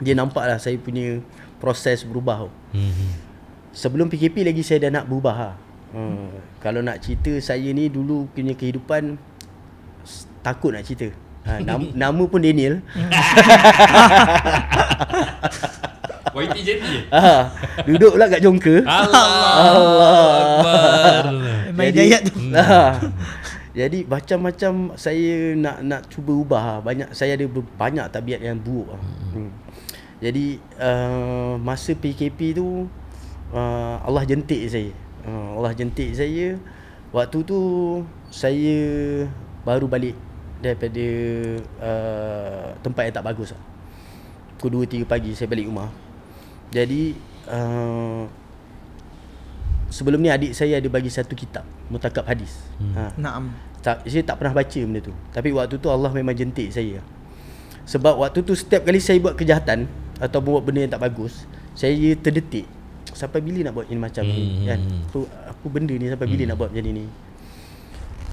Speaker 1: Dia nampak lah saya punya proses berubah. Sebelum PKP lagi saya dah nak berubah lah. Kalau nak cerita saya ni dulu punya kehidupan, takut nak cerita. Nama pun Daniel.
Speaker 2: YT Jetty
Speaker 1: duduk pula kat Jongka.
Speaker 2: Allah.
Speaker 3: Main dayat tu.
Speaker 1: Jadi macam-macam saya nak cuba ubah. Banyak saya ada banyak tabiat yang buruk. Jadi masa PKP tu Allah jentik saya. Allah jentik saya. Waktu tu saya baru balik daripada tempat yang tak bagus. Pukul 2-3 pagi saya balik rumah. Jadi sebelum ni adik saya ada bagi satu kitab, Mutakab Hadis.
Speaker 3: Naam.
Speaker 1: Saya tak pernah baca benda tu. Tapi waktu tu Allah memang jentik saya. Sebab waktu tu setiap kali saya buat kejahatan atau buat benda yang tak bagus, saya terdetik. Sampai bila nak buat ini macam ni kan? Apa benda ni sampai bila nak buat macam ni?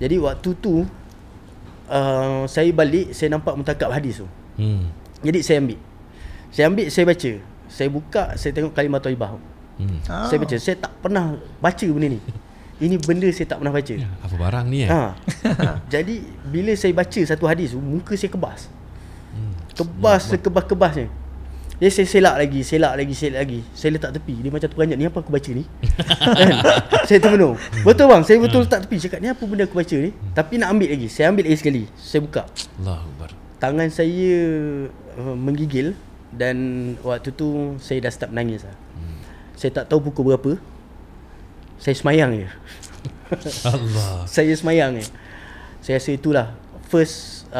Speaker 1: Jadi waktu tu saya balik, saya nampak Mutakab Hadis tu. Jadi saya ambil, saya baca. Saya buka, saya tengok Kalimah Thayyibah. Saya baca, saya tak pernah baca benda ni. Ini benda saya tak pernah baca.
Speaker 2: Apa barang ni
Speaker 1: Jadi bila saya baca satu hadis, muka saya kebas. Kebas sekebas-kebasnya. Jadi saya selak lagi. Saya letak tepi. Dia macam terperanjat, ni apa aku baca ni? Kan? Saya termenung. Betul bang, saya betul letak tepi. Cakap, ni apa benda aku baca ni? Tapi nak ambil lagi. Saya ambil lagi sekali. Saya buka.
Speaker 2: Allahu Akbar. Tangan
Speaker 1: saya menggigil. Dan waktu tu saya dah start menangis lah. Saya tak tahu pukul berapa. Saya semayang je.
Speaker 2: Allah.
Speaker 1: Saya semayang je. Saya rasa itulah first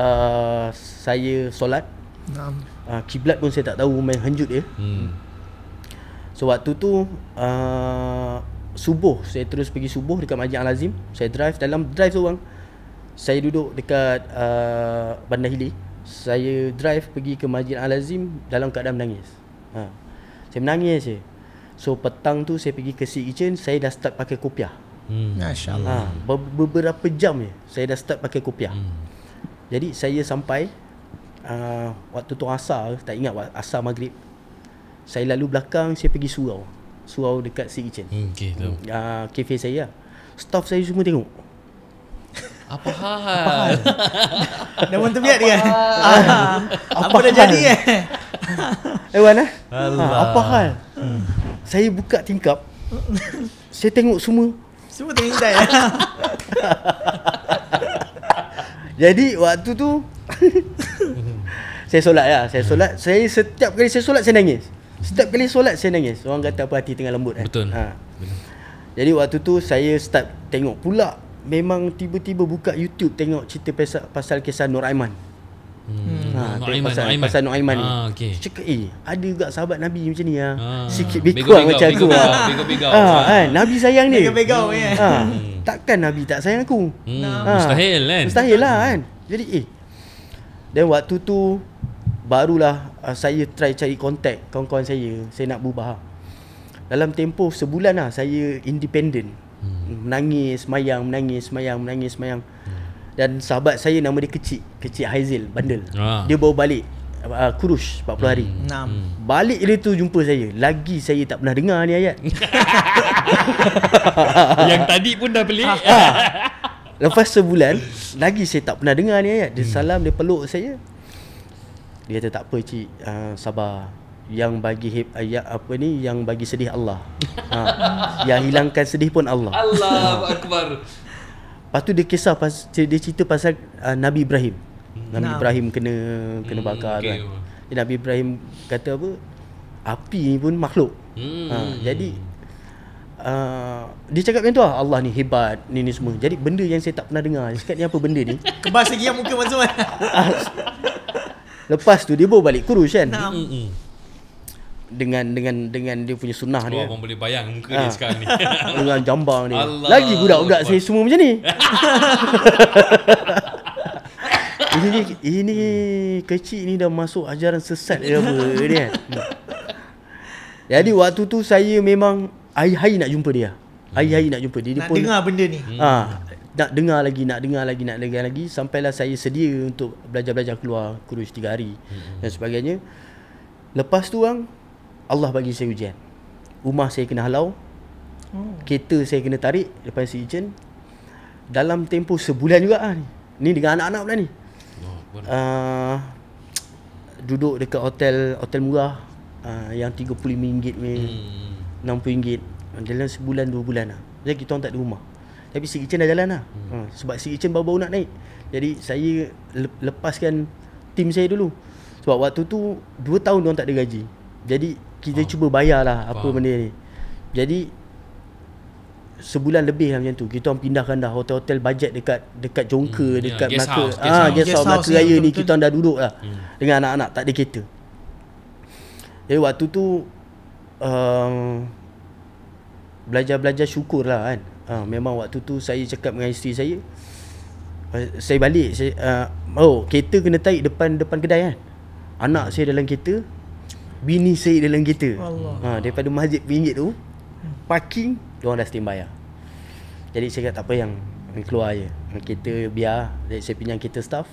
Speaker 1: saya solat. Kiblat pun saya tak tahu, main hanjut je. So waktu tu subuh, saya terus pergi subuh dekat Masjid Al-Azim. Saya drive, dalam drive tu bang, saya duduk dekat Bandar Hili. Saya drive pergi ke Masjid Al-Azim dalam keadaan menangis. Saya menangis je. So petang tu saya pergi ke Sikh Kitchen, saya dah start pakai kopiah.
Speaker 3: Masya-Allah.
Speaker 1: Beberapa jam je saya dah start pakai kopiah. Jadi saya sampai waktu tu asar, tak ingat asar maghrib. Saya lalu belakang, saya pergi surau dekat Sikh Kitchen.
Speaker 2: Okey, tahu.
Speaker 1: Kafe saya lah. Staff saya semua tengok.
Speaker 2: Apa hal?
Speaker 3: Dah pun terbiak dia. Apa dah jadi
Speaker 1: Wan
Speaker 2: Allah.
Speaker 1: apa hal? Saya buka tingkap. Saya tengok semua
Speaker 3: terintai.
Speaker 1: Jadi waktu tu saya solat lah. Saya setiap kali saya solat saya nangis. Orang kata apa, hati tengah lembut kan.
Speaker 2: Betul.
Speaker 1: Jadi waktu tu saya start tengok pula. Memang tiba-tiba buka YouTube, tengok cerita pasal kisah Nur Aiman. Pasal Nur Aiman ni.
Speaker 2: Okay.
Speaker 1: Cakap ada juga sahabat Nabi macam ni sikit bekurang macam aku. Nabi sayang dia.
Speaker 3: Begau.
Speaker 1: Takkan Nabi tak sayang aku?
Speaker 2: Mustahil kan?
Speaker 1: Mustahil lah kan. Jadi dan waktu tu barulah saya try cari kontak kawan-kawan saya nak berubah. Dalam tempoh sebulan lah saya independent. Menangis, semayang. Dan sahabat saya nama dia Kecil Haizil Bandel. Dia bawa balik kurus 40 hari. Balik dia tu jumpa saya. Lagi saya tak pernah dengar ni ayat.
Speaker 2: Yang tadi pun dah pelik.
Speaker 1: Lepas sebulan lagi saya tak pernah dengar ni ayat. Dia salam, dia peluk saya. Dia kata tak apa cik, sabar. Yang bagi yang bagi sedih Allah. Yang hilangkan sedih pun Allah.
Speaker 2: Allahu Akbar.
Speaker 1: Lepas tu dia cerita pasal Nabi Ibrahim. Nabi Ibrahim kena bakar kan. Nabi Ibrahim kata apa? Api ni pun makhluk. Jadi dia cakap macam tu lah, Allah ni hebat, ni semua. Jadi benda yang saya tak pernah dengar. Dia cakap ni apa benda ni?
Speaker 3: Kebas lagi yang muka macam mana?
Speaker 1: Lepas tu dia bawa balik kurus kan. Dengan dia punya sunnah dia.
Speaker 2: Abang boleh bayang muka dia sekarang ni.
Speaker 1: Dengan jambang dia.
Speaker 2: Allah.
Speaker 1: Lagi budak-budak saya semua macam ni. Ini kecil ni dah masuk ajaran sesat ke apa ni kan. Jadi waktu tu saya memang hari-hari nak jumpa dia. Hari-hari nak jumpa dia.
Speaker 3: Nak dengar benda ni.
Speaker 1: Nak dengar lagi sampailah saya sedia untuk belajar keluar kurus 3 hari dan sebagainya. Lepas tu Allah bagi saya ujian. Rumah saya kena halau. Kereta saya kena tarik depan si Ejen. Dalam tempoh sebulan juga ni dengan anak-anak pula ni. Duduk dekat hotel murah yang RM35 RM60 dalam sebulan 2 bulan Jadi kita orang tak ada rumah. Tapi si Ejen dah jalan sebab si Ejen baru-baru nak naik. Jadi saya lepaskan tim saya dulu. Sebab waktu tu 2 tahun diorang tak ada gaji. Jadi kita cuba bayarlah apa benda ni. Jadi sebulan lebih macam tu. Kita orang pindahkan dah hotel-hotel bajet dekat Jongka, dekat Melaka. Guest house Melaka Raya ni kita orang dah duduk lah dengan anak-anak, tak ada kereta. Jadi waktu tu belajar syukur lah kan. Memang waktu tu saya cakap dengan isteri saya balik kereta kena tarik depan kedai kan. Anak saya dalam kereta, bini saya dalam kereta. Daripada masjid RM1 tu parking, diorang dah standby lah. Jadi saya kata tak apa, yang keluar je kereta biar. Jadi saya pinjam kereta staff.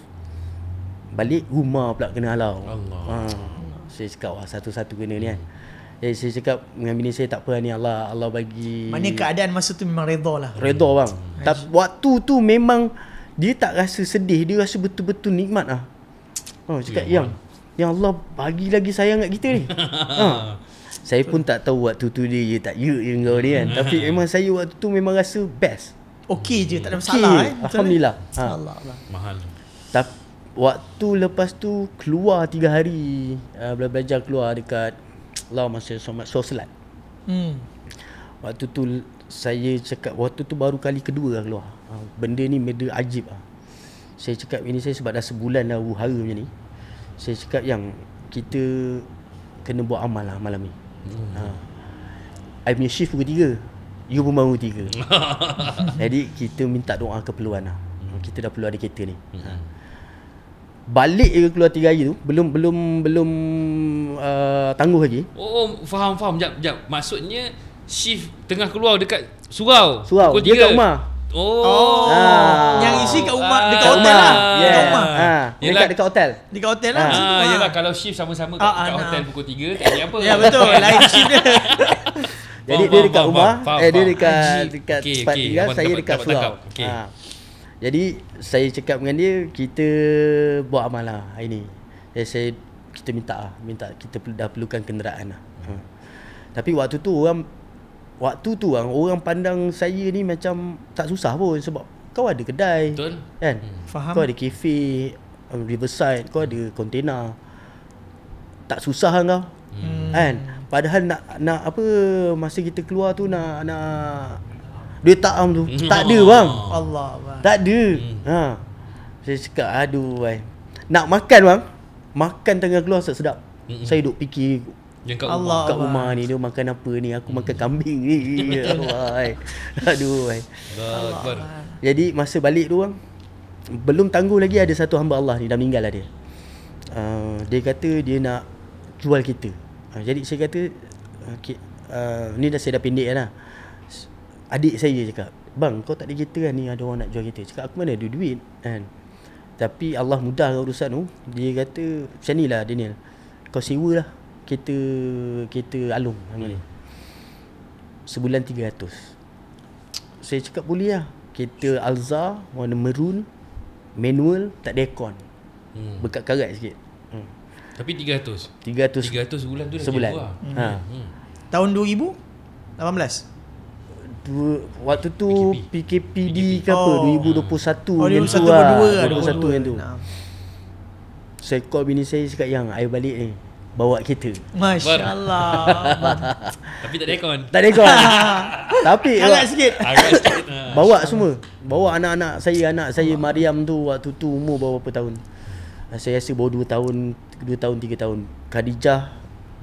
Speaker 1: Balik rumah pula kena halau. Saya cakap satu-satu kena ni kan. Jadi saya cakap dengan bini saya, tak apa ni, Allah bagi.
Speaker 3: Maknanya keadaan masa tu memang redha lah.
Speaker 1: Redha bang. Tapi waktu tu memang dia tak rasa sedih, dia rasa betul-betul nikmat lah. Cakap yang Allah bagi lagi sayang kat kita ni. Saya pun tak tahu waktu tu dia tak kau ni kan. Tapi memang saya waktu tu memang rasa best.
Speaker 3: Okey je, tak ada masalah
Speaker 1: Alhamdulillah.
Speaker 3: Allah.
Speaker 2: Mahal.
Speaker 1: Tapi waktu lepas tu keluar 3 hari belajar keluar dekat Allahumma salli alaihi wasallam. Waktu tu saya cakap, waktu tu baru kali kedua lah keluar. Benda ni benda ajib lah. Saya cakap ini saya sebab dah sebulan dah huru-hara macam ni. Saya cakap yang kita kena buat amal lah malam ni. I punya shift pukul 3, you pun bangun 3. Jadi kita minta doa keperluan lah. Kita dah perlu ada kereta ni. Balik je keluar 3 hari tu, belum tangguh lagi.
Speaker 2: Faham. Jap. Maksudnya shift tengah keluar dekat surau pukul 3.
Speaker 1: Dia kat rumah.
Speaker 3: Yang isi kat rumah, dekat hotel lah. Dekat rumah.
Speaker 1: Dekat hotel.
Speaker 3: Dekat hotel lah.
Speaker 2: Yalah, kalau shift sama-sama kat hotel pukul 3 tak ada apa.
Speaker 3: Ya betul, lain shift dia.
Speaker 1: Jadi dia dekat rumah, dia dekat
Speaker 2: Okey,
Speaker 1: tempat tinggal, saya dekat surau. Jadi saya cakap dengan dia, kita buat amal lah hari ni. Jadi kita minta kita dah perlukan kenderaan lah. Tapi waktu tu orang pandang saya ni macam tak susah pun, sebab kau ada kedai.
Speaker 2: Betul.
Speaker 1: Kan?
Speaker 3: Faham.
Speaker 1: Kau ada kafe, riverside, kau ada kontena. Tak susah kau. Kan? Padahal nak apa, masa kita keluar tu nak duit ta'am tu tak ada bang.
Speaker 3: Allah.
Speaker 1: Tak ada. Saya cakap aduh bang. Nak makan bang, makan tengah keluar sedap. Saya duk fikir
Speaker 2: yang kat
Speaker 1: rumah ni dia makan apa ni, aku makan kambing ni. Allah. Aduh bang. Jadi masa balik tu bang, belum tangguh lagi, ada satu hamba Allah ni dah meninggal lah dia. Dia kata dia nak jual kita. Jadi saya kata ni saya dah pendek lah. Adik saya cakap, bang kau tak ada kereta kan, ni ada orang nak jual kereta. Cakap aku mana ada duit kan. Tapi Allah mudahkan urusan tu. Dia kata macam ni lah Daniel, kau sewa lah kereta Along ni. Sebulan 300. Saya cakap boleh lah. Kereta Alza warna maroon, manual, tak ada aircon, berkat karat sikit.
Speaker 2: Tapi 300 sebulan tu dah
Speaker 1: sebulan.
Speaker 3: Tahun 2018.
Speaker 1: Waktu tu PKPD ke apa, 2021
Speaker 3: yang tu
Speaker 1: 2021 yang tu. Saya call bini saya cakap yang I balik ni bawa kereta.
Speaker 3: Masya-Allah.
Speaker 2: Tapi tak ada aircon.
Speaker 1: Tak ada aircon. Tapi
Speaker 3: agak sikit.
Speaker 1: Bawa semua. Bawa anak saya Mariam tu waktu tu umur berapa tahun? Saya rasa baru 2 tahun 3 tahun. Khadijah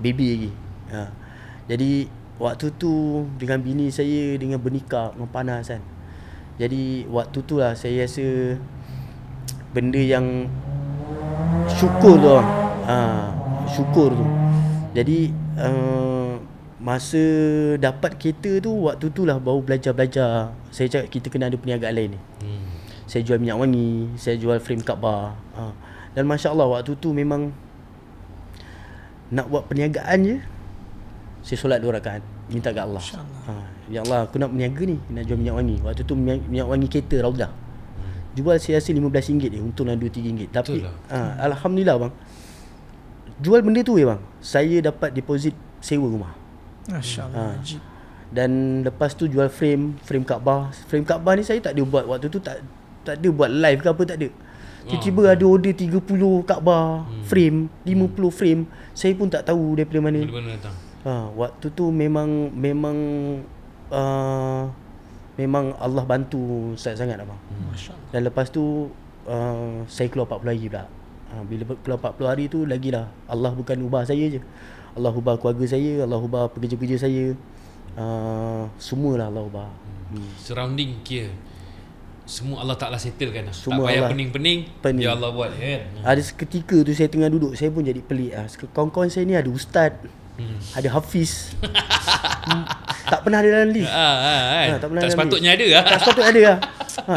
Speaker 1: baby lagi. Jadi waktu tu dengan bini saya dengan bernikah, memang panas kan. Jadi waktu tu lah saya rasa benda yang syukur tu. Syukur tu. Jadi masa dapat kereta tu, waktu tu lah baru belajar. Saya cakap kita kena ada perniagaan lain ni. Saya jual minyak wangi, saya jual frame Kaabah. Dan Masya Allah waktu tu memang nak buat perniagaan je, saya solat 2 rakaat, minta kat Allah. Ya Allah, aku nak berniaga ni, nak jual minyak wangi. Waktu tu minyak wangi kereta Raudah, jual saya rasa RM15 je, untung lah RM2-3. Tapi Alhamdulillah bang, jual benda tu bang, saya dapat deposit sewa rumah.
Speaker 3: Masya Allah.
Speaker 1: Dan lepas tu jual frame Kaabah. Frame Kaabah ni saya tak ada buat waktu tu, tak ada buat live ke apa, tak ada. Tiba-tiba ada order 30 Kaabah frame, 50 frame. Saya pun tak tahu daripada mana
Speaker 2: datang.
Speaker 1: Waktu tu memang Allah bantu sangat abang. Masya-Allah. Dan lepas tu saya keluar 40 hari pula. Bila keluar 40 hari tu lagilah Allah bukan ubah saya je. Allah ubah keluarga saya, Allah ubah pekerja-pekerja saya. Semualah Allah ubah.
Speaker 2: Surrounding kira semua Allah Ta'ala settlekan.
Speaker 1: Semua
Speaker 2: tak payah
Speaker 1: Allah
Speaker 2: pening. Ya Allah buat kan.
Speaker 1: Ada seketika tu saya tengah duduk, saya pun jadi pelik. Kawan-kawan saya ni ada ustaz, ada hafiz. Tak pernah ada dalam list.
Speaker 2: Tak sepatutnya ada lah.
Speaker 1: Tak sepatutnya ada lah.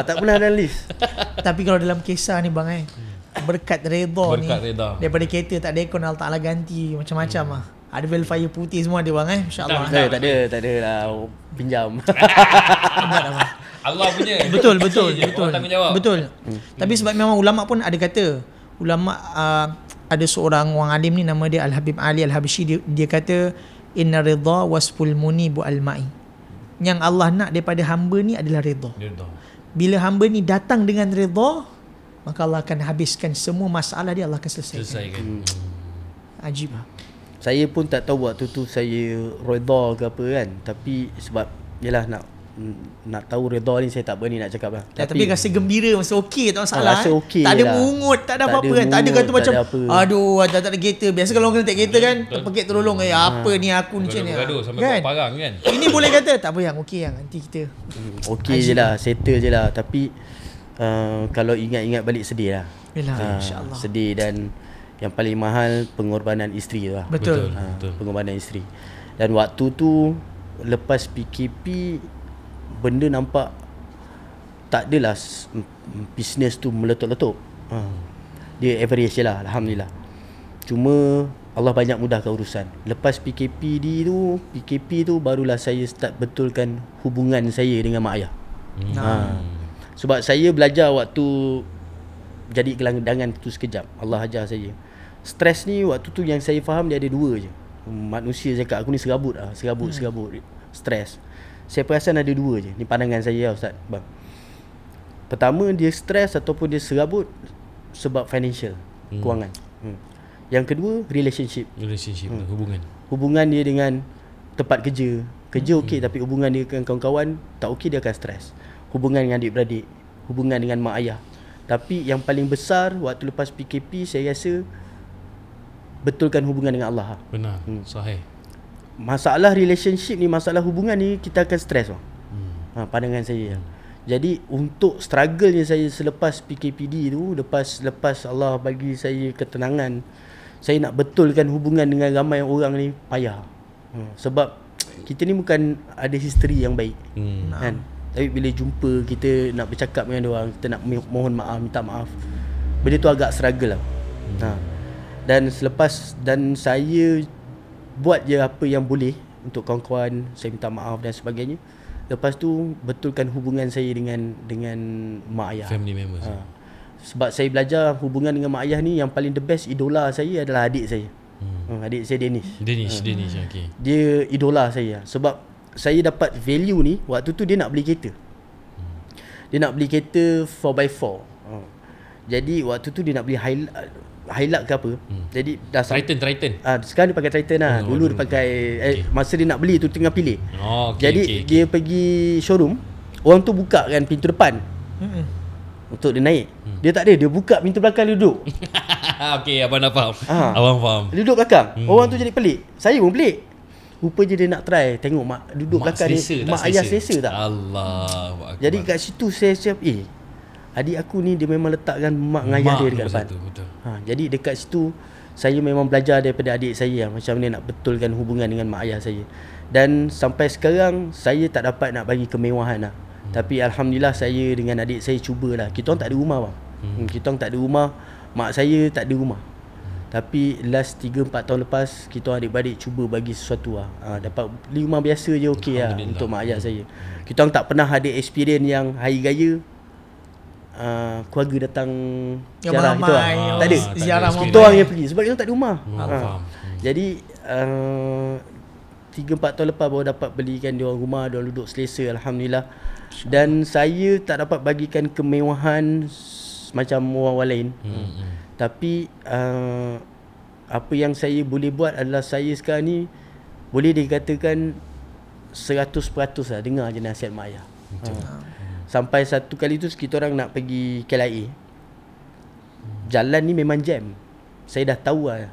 Speaker 1: Tak pernah dalam list.
Speaker 3: Tapi kalau dalam kisah ni bang berkat redha ni daripada kereta tak ada aircon, Allah Ta'ala ganti macam-macam lah. Ada velfire putih semua ada bang insya-Allah.
Speaker 1: Tak ada lah, pinjam.
Speaker 2: Allah punya.
Speaker 3: Betul.
Speaker 2: Tanggungjawab.
Speaker 3: Betul. Tapi sebab memang ulama pun ada kata, ulama ada seorang orang alim ni nama dia Al-Habib Ali Al-Habsyi, dia kata inna ridha wasful munibu al-ma'i. Yang Allah nak daripada hamba ni adalah redha. Bila hamba ni datang dengan redha, maka Allah akan habiskan semua masalah dia, Allah akan selesaikan. Ajib lah.
Speaker 1: Saya pun tak tahu waktu tu saya redha ke apa kan. Tapi sebab yalah nak tahu redha ni saya tak berani nak cakap lah.
Speaker 3: Tapi rasa gembira, masa okey, tak masalah.
Speaker 1: Rasa okey
Speaker 3: tak ada
Speaker 1: lah.
Speaker 3: mungut, tak ada apa-apa kan. Tak ada kata macam aduh tak ada kereta. Biasa kalau orang kena tak kereta kan, terpekik tertolong apa ni aku ni macam ni.
Speaker 2: Kan? Parang kan.
Speaker 3: Ini boleh kata tak apa yang okey yang nanti kita.
Speaker 1: Okey je lah, settle je lah. Tapi kalau ingat-ingat balik sedih lah.
Speaker 3: InsyaAllah.
Speaker 1: Sedih, dan yang paling mahal pengorbanan isteri tu lah.
Speaker 3: Betul.
Speaker 1: Pengorbanan isteri. Dan waktu tu lepas PKP benda nampak tak adalah bisnes tu meletup-letup. Dia average je lah, Alhamdulillah. Cuma Allah banyak mudahkan urusan. Lepas PKP tu barulah saya start betulkan hubungan saya dengan mak ayah. Sebab saya belajar waktu jadi gelandangan tu sekejap. Allah ajar saya. Stres ni waktu tu yang saya faham dia ada 2 je. Manusia cakap aku ni serabut. Stres. Saya perasan ada 2 je. Ni pandangan saya Ustaz bang. Pertama, dia stres ataupun dia serabut sebab financial, kewangan. Yang kedua, relationship, hubungan dia dengan tempat kerja. Okey, tapi hubungan dia dengan kawan-kawan tak okey, dia akan stres. Hubungan dengan adik-beradik, hubungan dengan mak ayah. Tapi yang paling besar waktu lepas PKP, saya rasa betulkan hubungan dengan Allah.
Speaker 2: Benar. Sahih.
Speaker 1: Masalah relationship ni, masalah hubungan ni, kita akan stres bang. Pandangan saya. Jadi untuk struggle-nya saya selepas PKPD tu, lepas Allah bagi saya ketenangan, saya nak betulkan hubungan dengan ramai orang ni payah. Sebab kita ni bukan ada history yang baik. Kan? Tapi bila jumpa, kita nak bercakap dengan dia orang, kita nak mohon maaf, minta maaf, benda tu agak struggle lah. Dan saya buat je apa yang boleh untuk kawan-kawan, saya minta maaf dan sebagainya. Lepas tu betulkan hubungan saya dengan mak ayah,
Speaker 2: family members.
Speaker 1: Sebab saya belajar hubungan dengan mak ayah ni, yang paling the best idola saya adalah adik saya. Adik saya Danish.
Speaker 2: Okay.
Speaker 1: Dia idola saya. Sebab saya dapat value ni waktu tu dia nak beli kereta. Dia nak beli kereta 4x4. Jadi waktu tu dia nak beli Hilux ke apa. Jadi dah
Speaker 2: Triton.
Speaker 1: Sekarang dia pakai Triton lah. Dulu dia pakai masa dia nak beli tu tengah pilih. Jadi dia pergi showroom, orang tu buka kan pintu depan untuk dia naik. Dia tak ada, dia buka pintu belakang, dia duduk.
Speaker 2: Okey, abang dah faham. Abang faham.
Speaker 1: Dia duduk belakang. Orang tu jadi pelik. Saya pun pelik. Rupanya dia nak try tengok mak duduk belakang ni, mak ayah selesa tak? Allahu Akbar. Jadi kat situ saya siap adik aku ni dia memang letakkan mak dengan ayah dia dekat depan. Betul. Jadi dekat situ saya memang belajar daripada adik saya macam mana nak betulkan hubungan dengan mak ayah saya. Dan sampai sekarang saya tak dapat nak bagi kemewahan lah. Tapi alhamdulillah saya dengan adik saya cubalah. Kita orang tak ada rumah bang. Kita orang tak ada rumah, mak saya tak ada rumah. Tapi last 3-4 tahun lepas kita orang adik-beradik cuba bagi sesuatu lah. Dapat beli rumah biasa je okey lah untuk mak ayah saya. Kita orang tak pernah ada experience yang hari raya keluarga datang
Speaker 3: yang
Speaker 1: ziarah kita lah. Tak ada.
Speaker 3: Ziarah
Speaker 1: Kita orang yang pergi sebab kita tak ada rumah. Jadi 3-4 tahun lepas baru dapat belikan dia orang rumah, dia orang duduk selesa alhamdulillah. Dan saya tak dapat bagikan kemewahan macam orang lain. Tapi apa yang saya boleh buat adalah saya sekarang ni boleh dikatakan 100% lah dengar je nasihat mak ayah. Sampai satu kali tu kita orang nak pergi KLIA. Jalan ni memang jam. Saya dah tahu lah.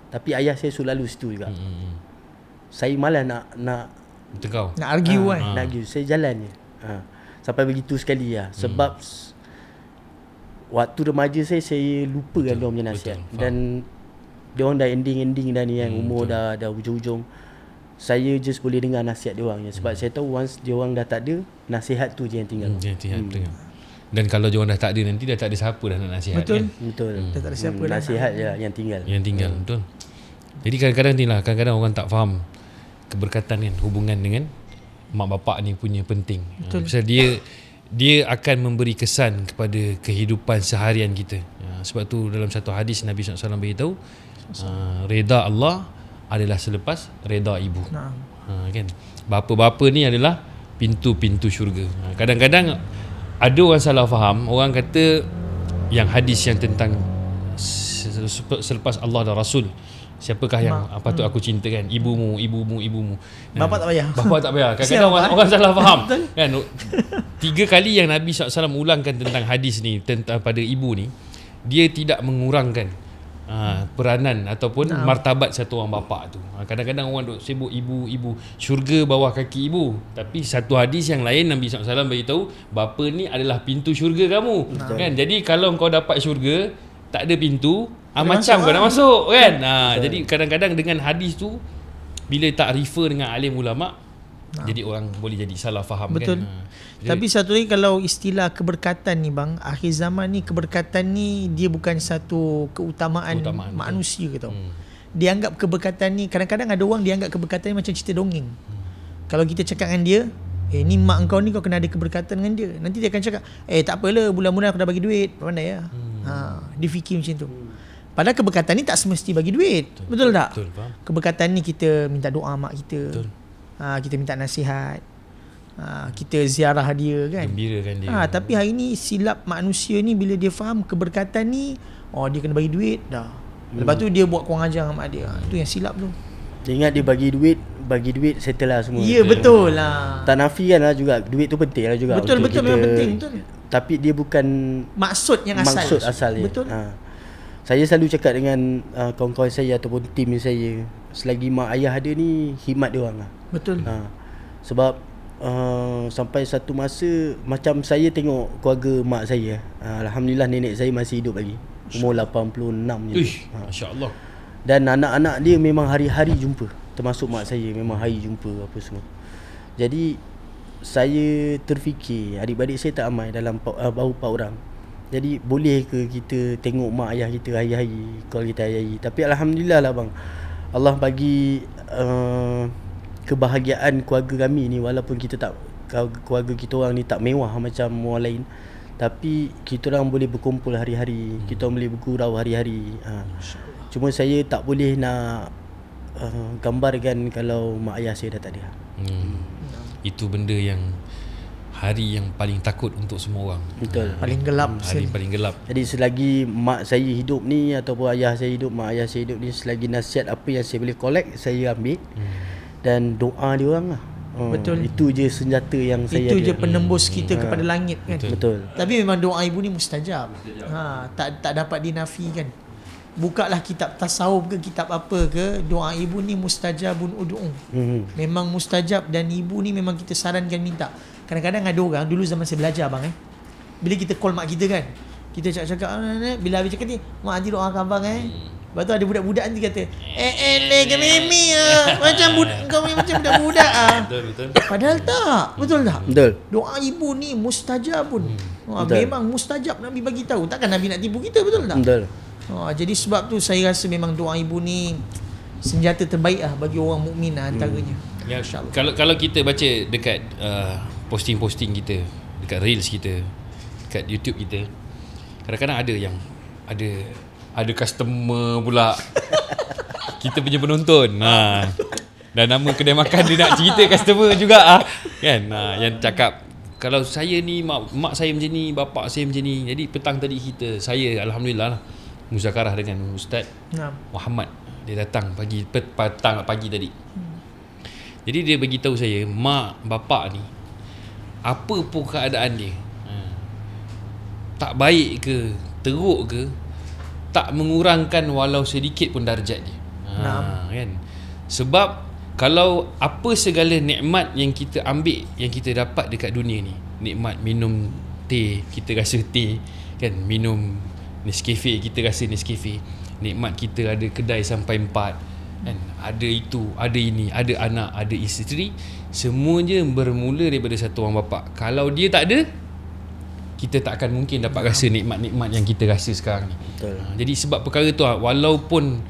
Speaker 1: Tapi ayah saya suruh lalu situ juga. Saya malas nak
Speaker 2: Tegau.
Speaker 3: Nak argue kan.
Speaker 1: Nak argue. Saya jalan je. Sampai begitu sekali lah. Sebab waktu remaja saya lupakan dia orang punya nasihat. Dan dia orang dah ending dah ni kan. Umur dah hujung-hujung. Saya just boleh dengar nasihat dia orang je. Sebab saya tahu once dia orang dah tak ada, nasihat tu je yang tinggal.
Speaker 2: Dan kalau dia orang dah tak ada, nanti dah tak ada siapa dah nak nasihat.
Speaker 3: Betul.
Speaker 2: Kan?
Speaker 1: Betul.
Speaker 3: Dah tak ada siapa dah.
Speaker 1: Nasihat je yang tinggal.
Speaker 2: Betul. Jadi kadang-kadang ni lah, kadang-kadang orang tak faham keberkatan kan, hubungan dengan mak bapak ni punya penting. Pasal dia akan memberi kesan kepada kehidupan seharian kita. Sebab tu dalam satu hadis Nabi SAW beritahu, reda Allah adalah selepas reda ibu. Kan? Bapa-bapa ni adalah pintu-pintu syurga. Kadang-kadang ada orang salah faham, orang kata yang hadis yang tentang selepas Allah dan Rasul, siapakah yang patut aku cintakan? Ibumu.
Speaker 3: Bapak tak payah.
Speaker 2: Bapak tak payah. Kadang-kadang orang salah faham. Kan? 3 kali yang Nabi SAW ulangkan tentang hadis ni, tentang pada ibu ni, dia tidak mengurangkan peranan ataupun martabat satu orang bapa tu. Kadang-kadang orang duk sibuk ibu, syurga bawah kaki ibu. Tapi satu hadis yang lain Nabi SAW beritahu, bapa ni adalah pintu syurga kamu. Kan? Jadi kalau kau dapat syurga, tak ada pintu, macam kau nak masuk kan. Jadi kadang-kadang dengan hadis tu, bila tak refer dengan alim ulama, jadi orang boleh jadi salah faham.
Speaker 3: Betul.
Speaker 2: Kan.
Speaker 3: Tapi satu lagi, kalau istilah keberkatan ni bang, akhir zaman ni keberkatan ni dia bukan satu keutamaan manusia ke tau. Dia anggap keberkatan ni, kadang-kadang ada orang dia anggap keberkatan ni macam cerita dongeng. Kalau kita cakap dengan dia, ni mak engkau ni kau kena ada keberkatan dengan dia, nanti dia akan cakap, tak apalah, bulan-bulan aku dah bagi duit, pandai lah. Dia fikir macam tu. Padahal keberkatan ni tak semesti bagi duit. Betul tak?
Speaker 2: Betul, faham.
Speaker 3: Keberkatan ni kita minta doa mak kita.
Speaker 2: Betul.
Speaker 3: Kita minta nasihat. Kita ziarah dia kan.
Speaker 2: Gembirakan dia.
Speaker 3: Tapi hari ni silap manusia ni, bila dia faham keberkatan ni, dia kena bagi duit dah. Lepas tu dia buat kurang ajar dengan mak dia. Itu yang silap tu.
Speaker 1: Dia ingat dia bagi duit settle lah semua.
Speaker 3: Ya, betul lah.
Speaker 1: Tak nafikan lah juga, duit tu penting lah juga.
Speaker 3: Betul memang penting. Betul.
Speaker 1: Tapi dia bukan
Speaker 3: maksud yang asal.
Speaker 1: Maksud asal dia.
Speaker 3: Betul.
Speaker 1: Saya selalu cakap dengan kawan-kawan saya ataupun tim saya, selagi mak ayah ada ni, khidmat dia orang lah.
Speaker 3: Betul.
Speaker 1: Sebab sampai satu masa macam saya tengok keluarga mak saya, alhamdulillah nenek saya masih hidup lagi, umur 86 je.
Speaker 2: Masya-Allah.
Speaker 1: Dan anak-anak dia memang hari-hari jumpa, termasuk mak saya memang hari jumpa apa semua. Jadi saya terfikir adik-beradik saya tak ramai, dalam baru 4 orang. Jadi boleh ke kita tengok mak ayah kita hari-hari, call kita hari-hari. Tapi alhamdulillah lah bang, Allah bagi kebahagiaan keluarga kami ni, walaupun kita tak, keluarga kita orang ni tak mewah macam orang lain, tapi kita orang boleh berkumpul hari-hari, kita orang boleh bergurau hari-hari. Cuma saya tak boleh nak gambarkan kalau mak ayah saya dah tak ada.
Speaker 2: Itu benda yang hari yang paling takut untuk semua orang.
Speaker 1: Betul.
Speaker 3: Paling gelap.
Speaker 2: Hari paling gelap.
Speaker 1: Jadi selagi mak saya hidup ni ataupun ayah saya hidup, mak ayah saya hidup ni, selagi nasihat apa yang saya boleh collect, saya ambil. Dan doa dia orang lah.
Speaker 3: Betul.
Speaker 1: Itu je senjata yang saya
Speaker 3: Itu
Speaker 1: ada.
Speaker 3: je penembus kita kepada langit kan.
Speaker 1: Betul.
Speaker 3: Tapi memang doa ibu ni mustajab. Tak dapat dinafikan. Bukalah kitab tasawuf ke kitab apa ke, doa ibu ni mustajabun ud'u. Memang mustajab, dan ibu ni memang kita sarankan minta. Kadang-kadang ada orang, dulu zaman saya belajar bang, bila kita call mak kita kan, kita cakap-cakap, bila habis cakap ni, mak nanti doakan abang Lepas tu ada budak-budak nanti kata, kan mimi macam kau macam budak-budak
Speaker 2: Betul.
Speaker 3: Padahal tak. Betul tak?
Speaker 1: Betul.
Speaker 3: Doa ibu ni mustajab pun. Memang mustajab, Nabi bagi tahu. Takkan Nabi nak tipu kita, betul tak?
Speaker 1: Betul.
Speaker 3: Jadi sebab tu saya rasa memang doa ibu ni senjata terbaik bagi orang mukmin antaranya.
Speaker 2: Ya, kalau kita baca dekat posting-posting kita, dekat reels kita, dekat YouTube kita, kadang-kadang ada yang ada customer pula kita punya penonton. Dan nama kedai makan dia nak cerita customer juga kan. Yang cakap kalau saya ni mak saya macam ni, bapak saya macam ni. Jadi petang tadi saya alhamdulillah lah muzakarah dengan Ustaz Muhammad. Dia datang pagi tadi. Jadi dia bagi tahu saya, mak bapak ni apa pun keadaan dia, tak baik ke, teruk ke, tak mengurangkan walau sedikit pun darjat dia. Kan? Sebab kalau apa segala nikmat yang kita ambil, yang kita dapat dekat dunia ni, nikmat minum teh, kita rasa teh kan, minum Nescafe, kita rasa Nescafe, nikmat kita ada kedai sampai 4 kan, ada itu, ada ini, ada anak, ada isteri, semuanya bermula daripada satu orang bapa. Kalau dia tak ada, kita tak akan mungkin dapat rasa nikmat-nikmat yang kita rasa sekarang ni. Betul. Jadi sebab perkara tu, walaupun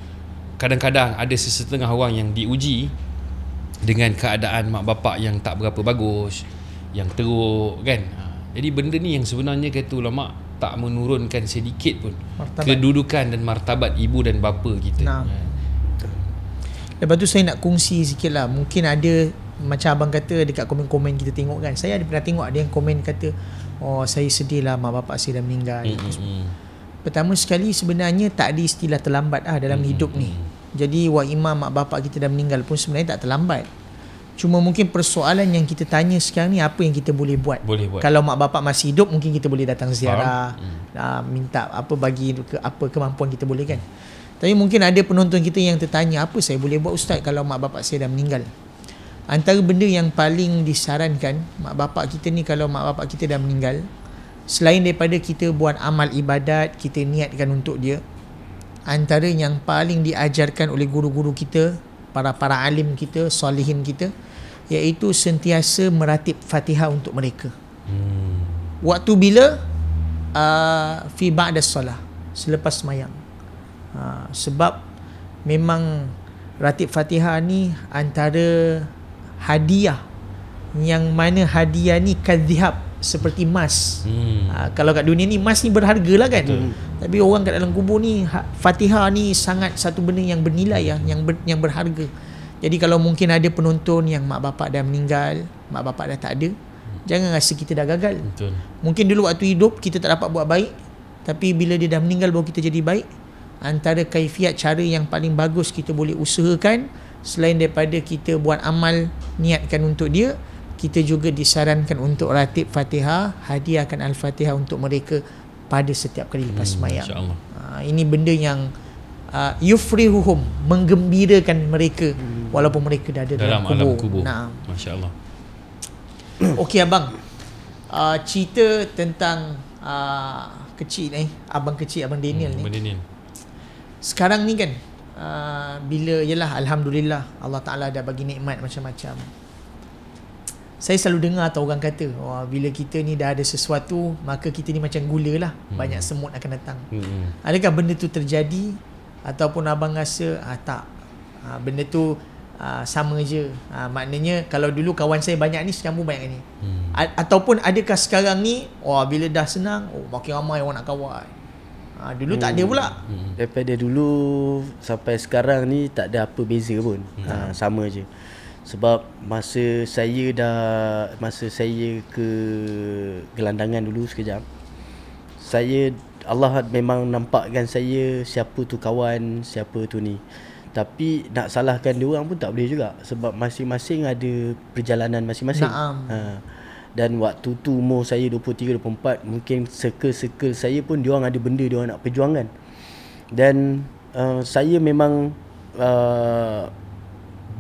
Speaker 2: kadang-kadang ada sesetengah orang yang diuji dengan keadaan mak bapak yang tak berapa bagus, yang teruk kan. Jadi benda ni yang sebenarnya kata ulama tak menurunkan sedikit pun kedudukan dan martabat ibu dan bapa kita.
Speaker 3: Lepas tu saya nak kongsi sikit lah. Mungkin ada macam abang kata dekat komen-komen kita tengok kan, saya ada pernah tengok ada yang komen kata, oh saya sedih lah mak bapak saya dah meninggal. Pertama sekali sebenarnya tak ada istilah terlambat dalam hidup ni. Jadi imam mak bapak kita dah meninggal pun sebenarnya tak terlambat. Cuma mungkin persoalan yang kita tanya sekarang ni, apa yang kita boleh buat. Kalau mak bapak masih hidup, mungkin kita boleh datang ziarah, minta bagi apa kemampuan kita boleh kan. Tapi mungkin ada penonton kita yang tertanya, apa saya boleh buat Ustaz kalau mak bapak saya dah meninggal? Antara benda yang paling disarankan, mak bapak kita ni kalau mak bapak kita dah meninggal, selain daripada kita buat amal ibadat, kita niatkan untuk dia, antara yang paling diajarkan oleh guru-guru kita, para alim kita, solihin kita, iaitu sentiasa meratib Fatihah untuk mereka. Waktu bila? Fi ba'da solah, selepas semayang. Sebab memang ratib Fatihah ni antara hadiah, yang mana hadiah ni kadzihab, seperti emas. Kalau kat dunia ni emas ni berharga lah kan. Tapi orang kat dalam kubur ni, Fatihah ni sangat satu benda yang bernilai yang berharga. Jadi kalau mungkin ada penonton yang mak bapak dah meninggal, mak bapak dah tak ada, jangan rasa kita dah gagal. Mungkin dulu waktu hidup kita tak dapat buat baik, tapi bila dia dah meninggal baru kita jadi baik. Antara kaifiat cara yang paling bagus kita boleh usahakan, selain daripada kita buat amal, niatkan untuk dia, kita juga disarankan untuk ratib Fatihah, hadiahkan Al-Fatihah untuk mereka pada setiap kali lepas sembahyang. Ini benda yang yufrihuhum, menggembirakan mereka walaupun mereka dah ada dalam kubur.
Speaker 2: Masya-Allah.
Speaker 3: Okey abang, cerita tentang kecil abang Daniel ni.
Speaker 2: Daniel.
Speaker 3: Sekarang ni kan, bila yalah alhamdulillah Allah Taala dah bagi nikmat macam-macam. Saya selalu dengar orang kata, bila kita ni dah ada sesuatu, maka kita ni macam gula lah, banyak semut akan datang. Adakah benda tu terjadi, ataupun abang rasa tak, benda tu sama je, maknanya kalau dulu kawan saya banyak ni, sekarang pun banyak ni. Ataupun adakah sekarang ni bila dah senang, makin ramai orang nak kawan. Dulu tak ada pula.
Speaker 1: Daripada dulu sampai sekarang ni tak ada apa beza pun. Sama je. Sebab masa saya ke gelandangan dulu sekejap, Allah memang nampakkan saya siapa tu kawan, siapa tu ni. Tapi nak salahkan dia orang pun tak boleh juga, sebab masing-masing ada perjalanan masing-masing. Dan waktu tu umur saya 23, 24, mungkin circle saya pun dia orang ada benda dia orang nak perjuangkan. Dan saya memang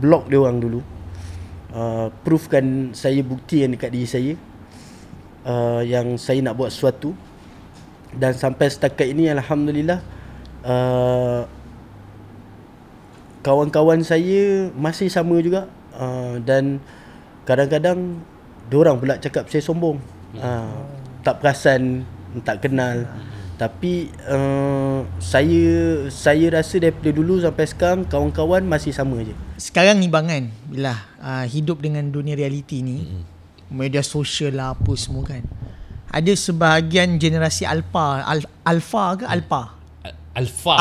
Speaker 1: block dia orang dulu. Proofkan saya, buktikan dekat diri saya yang saya nak buat sesuatu. Dan sampai setakat ini alhamdulillah kawan-kawan saya masih sama juga, dan kadang-kadang diorang pula cakap saya sombong. Tak perasan, tak kenal. Tapi saya rasa daripada dulu sampai sekarang kawan-kawan masih sama je.
Speaker 3: Sekarang ni bang kan, bila hidup dengan dunia realiti ni, media sosial lah apa semua kan, ada sebahagian generasi alpha ke alpha? Alpha.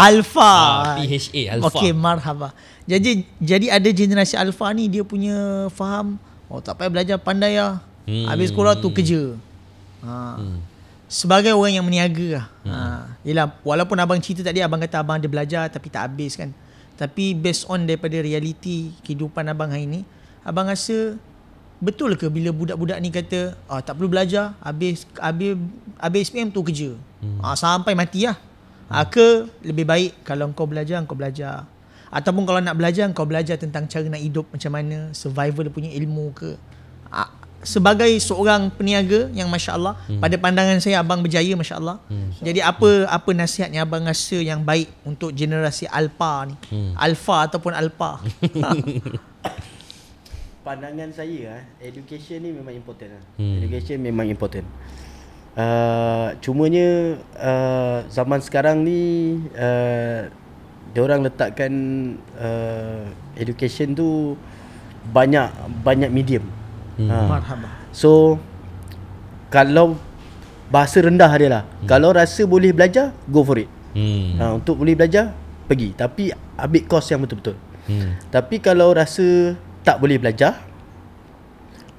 Speaker 2: PHA alpha.
Speaker 3: Okey, marhaba. Jadi ada generasi alpha ni dia punya faham, tak payah belajar, pandai lah. Habis sekolah tu kerja. Sebagai orang yang meniaga lah. Yelah, walaupun abang cerita tadi, abang kata abang ada belajar tapi tak habis kan. Tapi based on daripada realiti kehidupan abang hari ni, abang rasa betul ke bila budak-budak ni kata tak perlu belajar, habis SPM tu kerja, sampai mati lah. Ke lebih baik kalau kau belajar, ataupun kalau nak belajar, kau belajar tentang cara nak hidup macam mana, survival punya ilmu ke. Sebagai seorang peniaga yang masya-Allah, pada pandangan saya abang berjaya masya-Allah. Jadi apa nasihatnya abang rasa yang baik untuk generasi alpha ni? Alpha ataupun alpha.
Speaker 1: Pandangan saya, education ni memang important lah. Education memang important. Cumanya zaman sekarang ni diorang letakkan education tu banyak medium. So kalau bahasa rendah dia lah, kalau rasa boleh belajar, go for it. Untuk boleh belajar, pergi, tapi ambil course yang betul-betul. Tapi kalau rasa tak boleh belajar,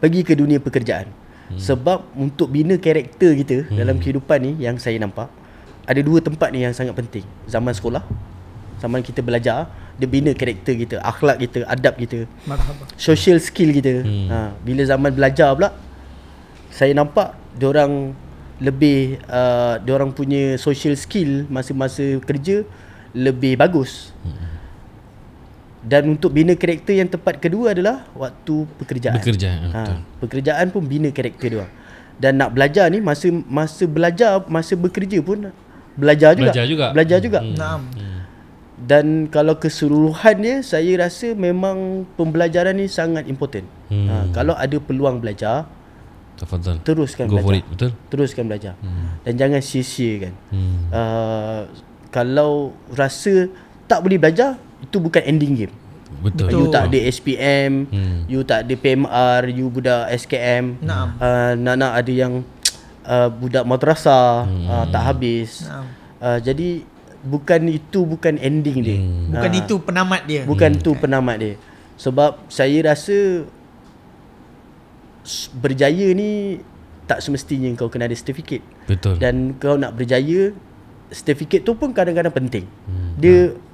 Speaker 1: pergi ke dunia pekerjaan. Sebab untuk bina karakter kita dalam kehidupan ni, yang saya nampak ada dua tempat ni yang sangat penting. Zaman sekolah, zaman kita belajar, dia bina karakter kita, akhlak kita, adab kita, social skill kita. Bila zaman belajar pula, saya nampak diorang lebih diorang punya social skill masa-masa kerja lebih bagus. Dan untuk bina karakter yang tepat kedua adalah waktu pekerjaan. Pekerjaan pun bina karakter dia. Dan nak belajar ni, masa belajar, masa bekerja pun belajar juga. Dan kalau keseluruhan dia, saya rasa memang pembelajaran ni sangat important. Kalau ada peluang belajar, teruskan belajar. Teruskan belajar. Dan jangan sia-sia kan. Kalau rasa tak boleh belajar, itu bukan ending game.
Speaker 3: Betul.
Speaker 1: You tak ada SPM, you tak ada PMR, you budak SKM. Nak ada yang budak madrasah, tak habis. Jadi bukan ending dia.
Speaker 3: Bukan itu penamat dia.
Speaker 1: Bukan itu penamat dia. Sebab saya rasa berjaya ni tak semestinya kau kena ada sertifikat.
Speaker 2: Betul.
Speaker 1: Dan kau nak berjaya, sertifikat tu pun kadang-kadang penting.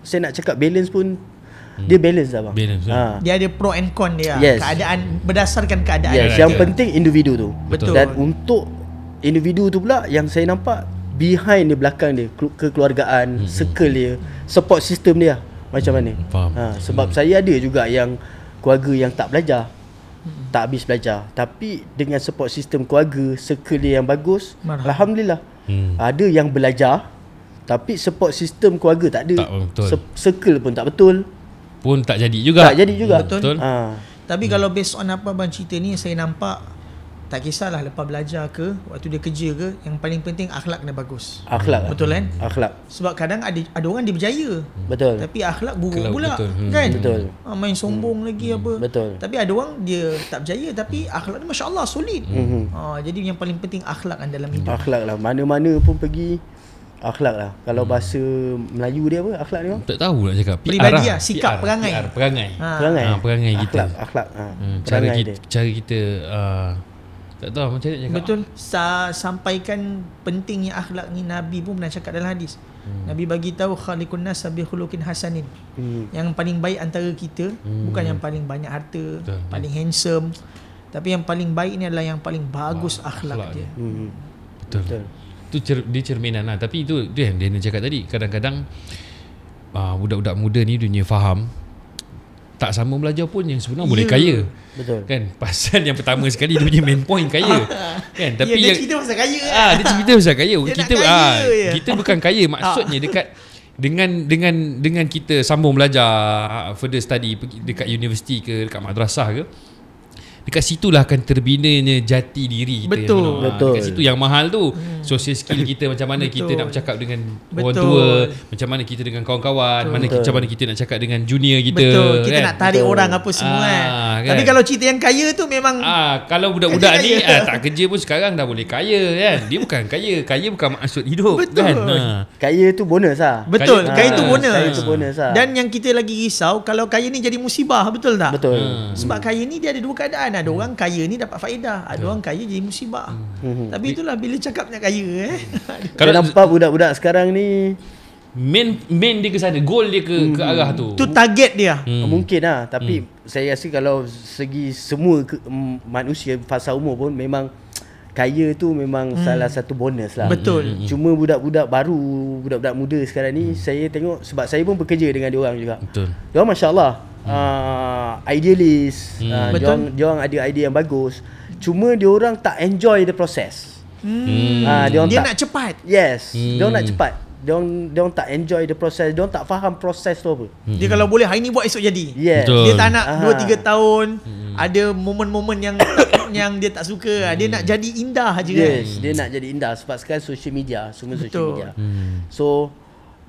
Speaker 1: Saya nak cakap balance pun, dia balance lah bang.
Speaker 3: Dia ada pro and con dia.
Speaker 1: Keadaan,
Speaker 3: berdasarkan keadaan.
Speaker 1: Yang penting individu tu.
Speaker 3: Betul.
Speaker 1: Dan untuk individu tu pula, yang saya nampak behind dia, belakang dia, kekeluargaan, circle dia, support system dia macam mana. Sebab saya ada juga yang keluarga yang tak belajar, tak habis belajar, tapi dengan support system keluarga, circle dia yang bagus, alhamdulillah. Ada yang belajar tapi support system keluarga tak ada, circle pun tak betul,
Speaker 2: pun tak jadi juga.
Speaker 3: Betul. Tapi kalau based on apa abang cerita ni, saya nampak tak kisahlah lepas belajar ke, waktu dia kerja ke, yang paling penting akhlak kena bagus.
Speaker 1: Akhlak.
Speaker 3: Betul kan?
Speaker 1: Akhlak.
Speaker 3: Sebab kadang ada orang dia berjaya.
Speaker 1: Betul.
Speaker 3: Tapi akhlak buruk pula. Kan?
Speaker 1: Betul.
Speaker 3: Main sombong lagi apa.
Speaker 1: Betul.
Speaker 3: Tapi ada orang dia tak berjaya tapi akhlak dia masya-Allah solid. Jadi yang paling penting akhlak kan dalam hidup.
Speaker 1: Akhlak lah. Mana-mana pun pergi, akhlak lah. Kalau bahasa Melayu dia apa akhlak dia?
Speaker 2: Tak tahu nak cakap.
Speaker 3: Peribadi lah, sikap, perangai.
Speaker 2: Perangai kita.
Speaker 1: Akhlak.
Speaker 2: Cara kita tak tahu macam mana cakap.
Speaker 3: Betul. Sampaikan pentingnya akhlak ni, Nabi pun pernah cakap dalam hadis. Nabi bagi tahu khaliqun nas bi khuluqin hasanin. Yang paling baik antara kita bukan yang paling banyak harta, paling handsome, tapi yang paling baik ni adalah yang paling bagus akhlak dia.
Speaker 2: Betul. Itu dia cerminan lah. Tapi itu yang dia cakap tadi, kadang-kadang budak-budak muda ni dunia faham, tak sama belajar pun yang sebenarnya boleh kaya.
Speaker 1: Betul.
Speaker 2: Kan? Pasal yang pertama sekali dia punya main point kaya. Kan? Tapi
Speaker 3: dia cerita pasal kaya.
Speaker 2: Dia cerita pasal kaya.
Speaker 3: Dia kita
Speaker 2: kita bukan kaya, maksudnya dekat dengan kita sambung belajar further study dekat universiti ke dekat madrasah ke, dekat situlah akan terbinanya jati diri kita.
Speaker 3: Betul.
Speaker 1: Betul.
Speaker 2: Dekat situ yang mahal tu. Social skill kita, macam mana kita nak bercakap dengan orang
Speaker 3: Betul.
Speaker 2: tua, macam mana kita dengan kawan-kawan, macam mana kita nak cakap dengan junior kita.
Speaker 3: Betul. Kita
Speaker 2: kan?
Speaker 3: nak tarik orang apa semua kan. Tapi kalau cerita yang kaya tu memang
Speaker 2: kalau budak-budak ni
Speaker 3: kaya.
Speaker 2: tak kerja pun sekarang dah boleh kaya kan. Dia bukan kaya. Kaya bukan maksud hidup.
Speaker 3: Betul.
Speaker 2: Kan?
Speaker 1: Kaya tu bonus lah.
Speaker 3: betul, kaya tu bonus.
Speaker 1: Kaya tu bonus lah.
Speaker 3: Dan yang kita lagi risau kalau kaya ni jadi musibah, betul tak?
Speaker 1: Betul.
Speaker 3: Sebab kaya ni dia ada dua keadaan. Ada orang kaya ni dapat faedah, ada orang kaya jadi musibah. Tapi itulah bila cakapnya kaya
Speaker 1: Kalau nampak budak-budak sekarang ni
Speaker 2: main dia ke sana, goal dia ke arah tu.
Speaker 3: tu target dia.
Speaker 1: mungkin lah. Tapi saya rasa kalau segi semua manusia fasa umur pun memang kaya tu memang salah satu bonus lah.
Speaker 3: Betul.
Speaker 1: Cuma budak-budak baru, budak-budak muda sekarang ni saya tengok, sebab saya pun bekerja dengan diorang juga.
Speaker 2: Betul.
Speaker 1: Diorang masya-Allah idealis.
Speaker 3: Betul.
Speaker 1: Diorang ada idea yang bagus. Cuma diorang tak enjoy the process. Diorang
Speaker 3: Dia
Speaker 1: tak,
Speaker 3: nak cepat.
Speaker 1: yes, diorang nak cepat. Diorang tak enjoy the process. Diorang tak faham proses tu apa.
Speaker 3: Dia kalau boleh hari ni buat esok jadi.
Speaker 1: Yes.
Speaker 2: Betul.
Speaker 3: Dia tak nak 2-3 tahun ada momen-momen yang yang dia tak suka. Dia nak jadi indah aja kan.
Speaker 1: Yes, dia nak jadi indah sebab sekarang social media, semua social
Speaker 3: Betul.
Speaker 1: media. So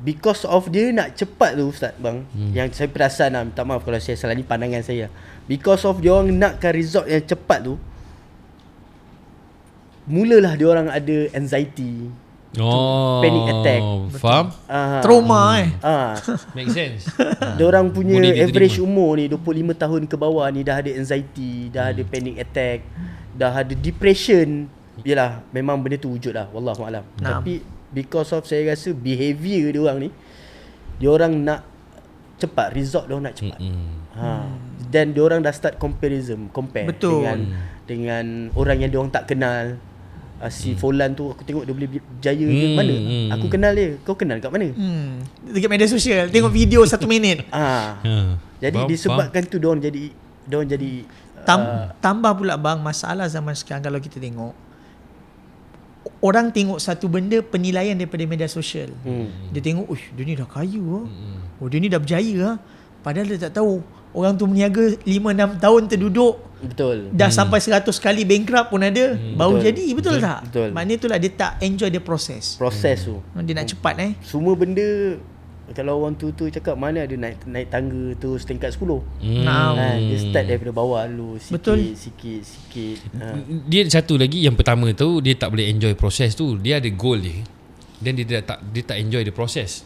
Speaker 1: because of dia nak cepat tu Ustaz bang, yang saya perasan lah, minta maaf kalau saya salah, ni pandangan saya. Because of dia orang nakkan result yang cepat tu, mulalah dia orang ada anxiety, panic attack.
Speaker 2: Faham?
Speaker 3: Trauma
Speaker 2: Make sense.
Speaker 1: Dia orang punya
Speaker 2: Boleh diterima.
Speaker 1: average umur ni 25 tahun ke bawah ni dah ada anxiety, dah ada panic attack, dah ada depression. Yalah, memang benda tu wujud lah, wallahu alam.
Speaker 3: Naam.
Speaker 1: Tapi because of saya rasa behavior dia orang ni, dia orang nak cepat, result dia orang nak cepat. Dan dia orang dah start compare
Speaker 3: Betul.
Speaker 1: dengan orang yang dia orang tak kenal. Si Fulan tu aku tengok dia boleh berjaya ke mana? Aku kenal dia. Kau kenal kat mana?
Speaker 3: Dekat media sosial tengok video 1 minit.
Speaker 1: Jadi
Speaker 2: Faham,
Speaker 1: disebabkan tu dia orang jadi
Speaker 3: Tambah pula bang, masalah zaman sekarang kalau kita tengok, orang tengok satu benda penilaian daripada media sosial. Dia tengok, dia ni dah kaya dia ni dah berjaya padahal dia tak tahu orang tu meniaga 5-6 tahun terduduk,
Speaker 1: betul.
Speaker 3: dah sampai 100 kali bankrupt pun ada, baru
Speaker 1: Betul.
Speaker 3: jadi. Betul tak?
Speaker 1: Betul.
Speaker 3: Maknanya itulah dia tak enjoy the process.
Speaker 1: Proses tu.
Speaker 3: Dia nak cepat
Speaker 1: Semua benda kalau orang tu cakap mana ada naik tangga tu setingkat 10. Dia start daripada bawah dulu,
Speaker 3: Betul.
Speaker 1: sikit.
Speaker 2: Dia satu lagi, yang pertama tu dia tak boleh enjoy proses tu. Dia ada goal dia, dan dia tak enjoy the process.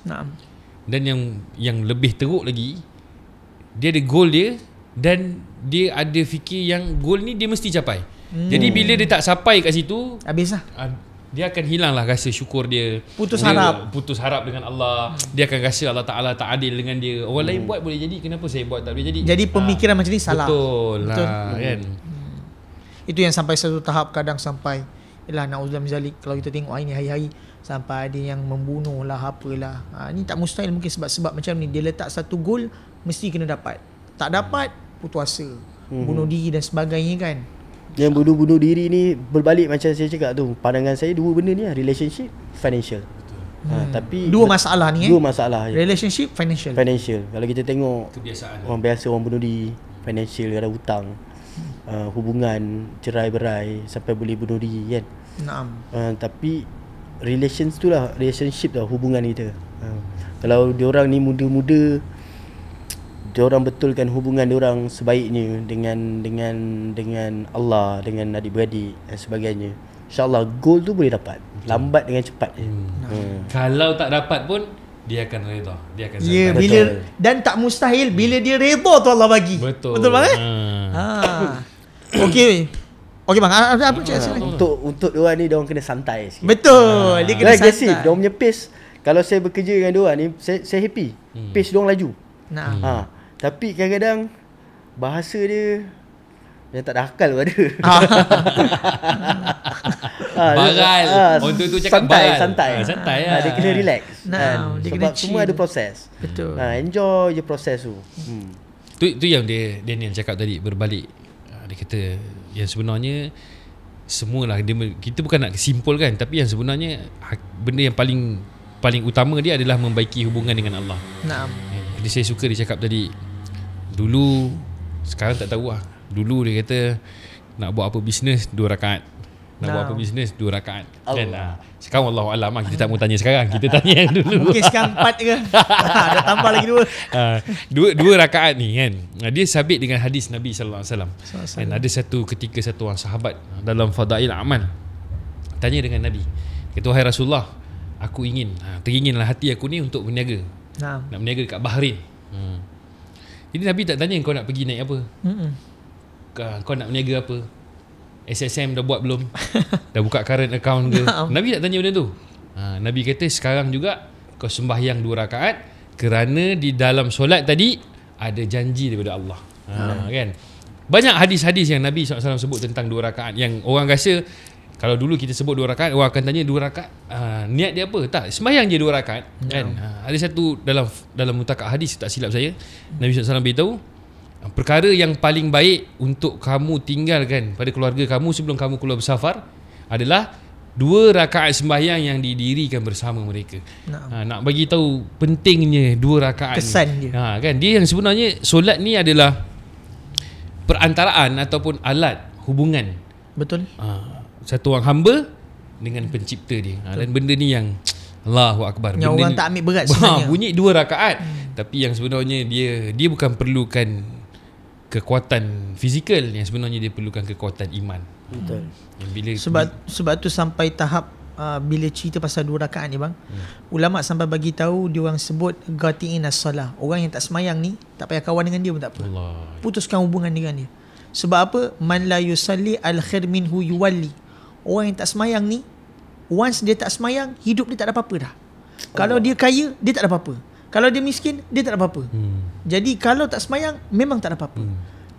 Speaker 2: Dan yang lebih teruk lagi, dia ada goal dia dan dia ada fikir yang goal ni dia mesti capai. Jadi bila dia tak sampai kat situ,
Speaker 3: habis lah.
Speaker 2: dia akan hilanglah rasa syukur dia.
Speaker 3: Putus
Speaker 2: Dia
Speaker 3: harap.
Speaker 2: Putus harap dengan Allah. Dia akan rasa Allah Ta'ala tak adil dengan dia. Orang lain buat boleh jadi, kenapa saya buat tak boleh jadi?
Speaker 3: Jadi pemikiran macam ni salah.
Speaker 2: Betul lah kan.
Speaker 3: Itu yang sampai satu tahap kadang sampai na'udzubillah min zalik, kalau kita tengok ini hari-hari sampai ada yang membunuh lah apalah. Ni tak mustahil, mungkin sebab macam ni dia letak satu goal mesti kena dapat. Tak dapat putus asa, bunuh diri dan sebagainya kan.
Speaker 1: Yang bunuh diri ni berbalik macam saya cakap tu. Pandangan saya dua benda ni lah, relationship, financial. Tapi
Speaker 3: Dua masalah ni
Speaker 1: Dua masalah je.
Speaker 3: Relationship, financial.
Speaker 1: Kalau kita tengok
Speaker 2: Kebiasaan.
Speaker 1: orang biasa, orang bunuh diri, financial, ada hutang, hubungan cerai-berai sampai boleh bunuh diri kan. Tapi relationship tu hubungan kita. Kalau diorang ni muda-muda, diorang betulkan hubungan diorang sebaiknya dengan Allah, dengan adik-beradik dan sebagainya, InsyaAllah goal tu boleh dapat, lambat dengan cepat.
Speaker 2: Kalau tak dapat pun dia akan redha, dia akan
Speaker 3: Ya,
Speaker 2: santai.
Speaker 3: bila dan tak mustahil bila dia redha tu Allah bagi.
Speaker 2: Betul.
Speaker 3: Betul bang Okey bang, apa cakap sini?
Speaker 1: Untuk diorang ni, diorang kena santai sikit.
Speaker 3: Betul, dia kena
Speaker 1: Agresif,
Speaker 3: santai.
Speaker 1: diorang punya pace. Kalau saya bekerja dengan diorang ni, saya happy. Pace diorang laju. Tapi kadang-kadang bahasa dia yang tak ada akal pun ada.
Speaker 2: Baral. Untuk tu cakap baral.
Speaker 1: Santai lah. Dia kena relax.
Speaker 3: Dia
Speaker 1: Sebab
Speaker 3: kena
Speaker 1: semua
Speaker 3: chill.
Speaker 1: ada proses.
Speaker 3: Betul.
Speaker 1: Enjoy je proses tu.
Speaker 2: Tu yang Daniel cakap tadi, berbalik. Dia kata yang sebenarnya semualah kita bukan nak simpulkan, tapi yang sebenarnya benda yang paling paling utama dia adalah membaiki hubungan dengan Allah.
Speaker 3: Naam.
Speaker 2: Jadi saya suka dia cakap tadi, dulu, sekarang tak tahu lah. Dulu dia kata nak buat apa bisnes 2 rakaat. Nak buat apa bisnes 2 rakaat. Kan? Sekarang wallahu alam lah. Kita tak mau tanya sekarang. Kita tanya yang dulu.
Speaker 3: Mungkin sekarang 4 ke? Dah tambah lagi 2.
Speaker 2: 2 rakaat ni kan. Dia sabit dengan hadis Nabi sallallahu alaihi wasallam. Dan ada ketika satu orang sahabat dalam Fadail Amal tanya dengan Nabi. Kata, wahai Rasulullah, aku teringinlah hati aku ni untuk berniaga. Nak berniaga dekat Bahrain. Jadi Nabi tak tanya kau nak pergi naik apa. Kau nak berniaga apa, SSM dah buat belum, dah buka current account ke. Nabi tak tanya benda tu. Nabi kata sekarang juga kau sembahyang 2 rakaat kerana di dalam solat tadi ada janji daripada Allah. Kan? Banyak hadis-hadis yang Nabi SAW sebut tentang 2 rakaat yang orang rasa kalau dulu kita sebut 2 rakaat, orang akan tanya 2 rakaat niat dia apa? Tak, sembahyang je 2 rakaat kan. Ada satu dalam mutakat hadis, tak silap saya, Nabi SAW beritahu perkara yang paling baik untuk kamu tinggalkan pada keluarga kamu sebelum kamu keluar bersafar adalah 2 rakaat sembahyang yang didirikan bersama mereka. Nak bagi tahu pentingnya 2 rakaat
Speaker 3: kesan
Speaker 2: ni.
Speaker 3: dia.
Speaker 2: Kan dia yang sebenarnya solat ni adalah perantaraan ataupun alat hubungan.
Speaker 3: Betul.
Speaker 2: Satu orang hamba dengan pencipta dia. Dan benda ni yang Allahu Akbar.
Speaker 3: Yang
Speaker 2: benda
Speaker 3: orang
Speaker 2: ni,
Speaker 3: tak ambil berat sebenarnya.
Speaker 2: Bunyi 2 rakaat. Tapi yang sebenarnya dia bukan perlukan kekuatan fizikal, yang sebenarnya dia perlukan kekuatan iman.
Speaker 1: Betul.
Speaker 3: Sebab tu sampai tahap bila cerita pasal 2 rakaat ni bang, ulama sampai bagi tahu dia orang sebut ghatiin as-salah. Orang yang tak semayang ni tak payah kawan dengan dia pun tak apa.
Speaker 2: Allah.
Speaker 3: Putuskan hubungan dengan dia. Sebab apa? Man la yusalli al-khair minhu yuwalli. Orang yang tak semayang ni, once dia tak semayang, hidup dia tak ada apa-apa dah. Kalau dia kaya, dia tak ada apa-apa. Kalau dia miskin, dia tak ada apa-apa. Jadi kalau tak semayang, memang tak ada apa-apa.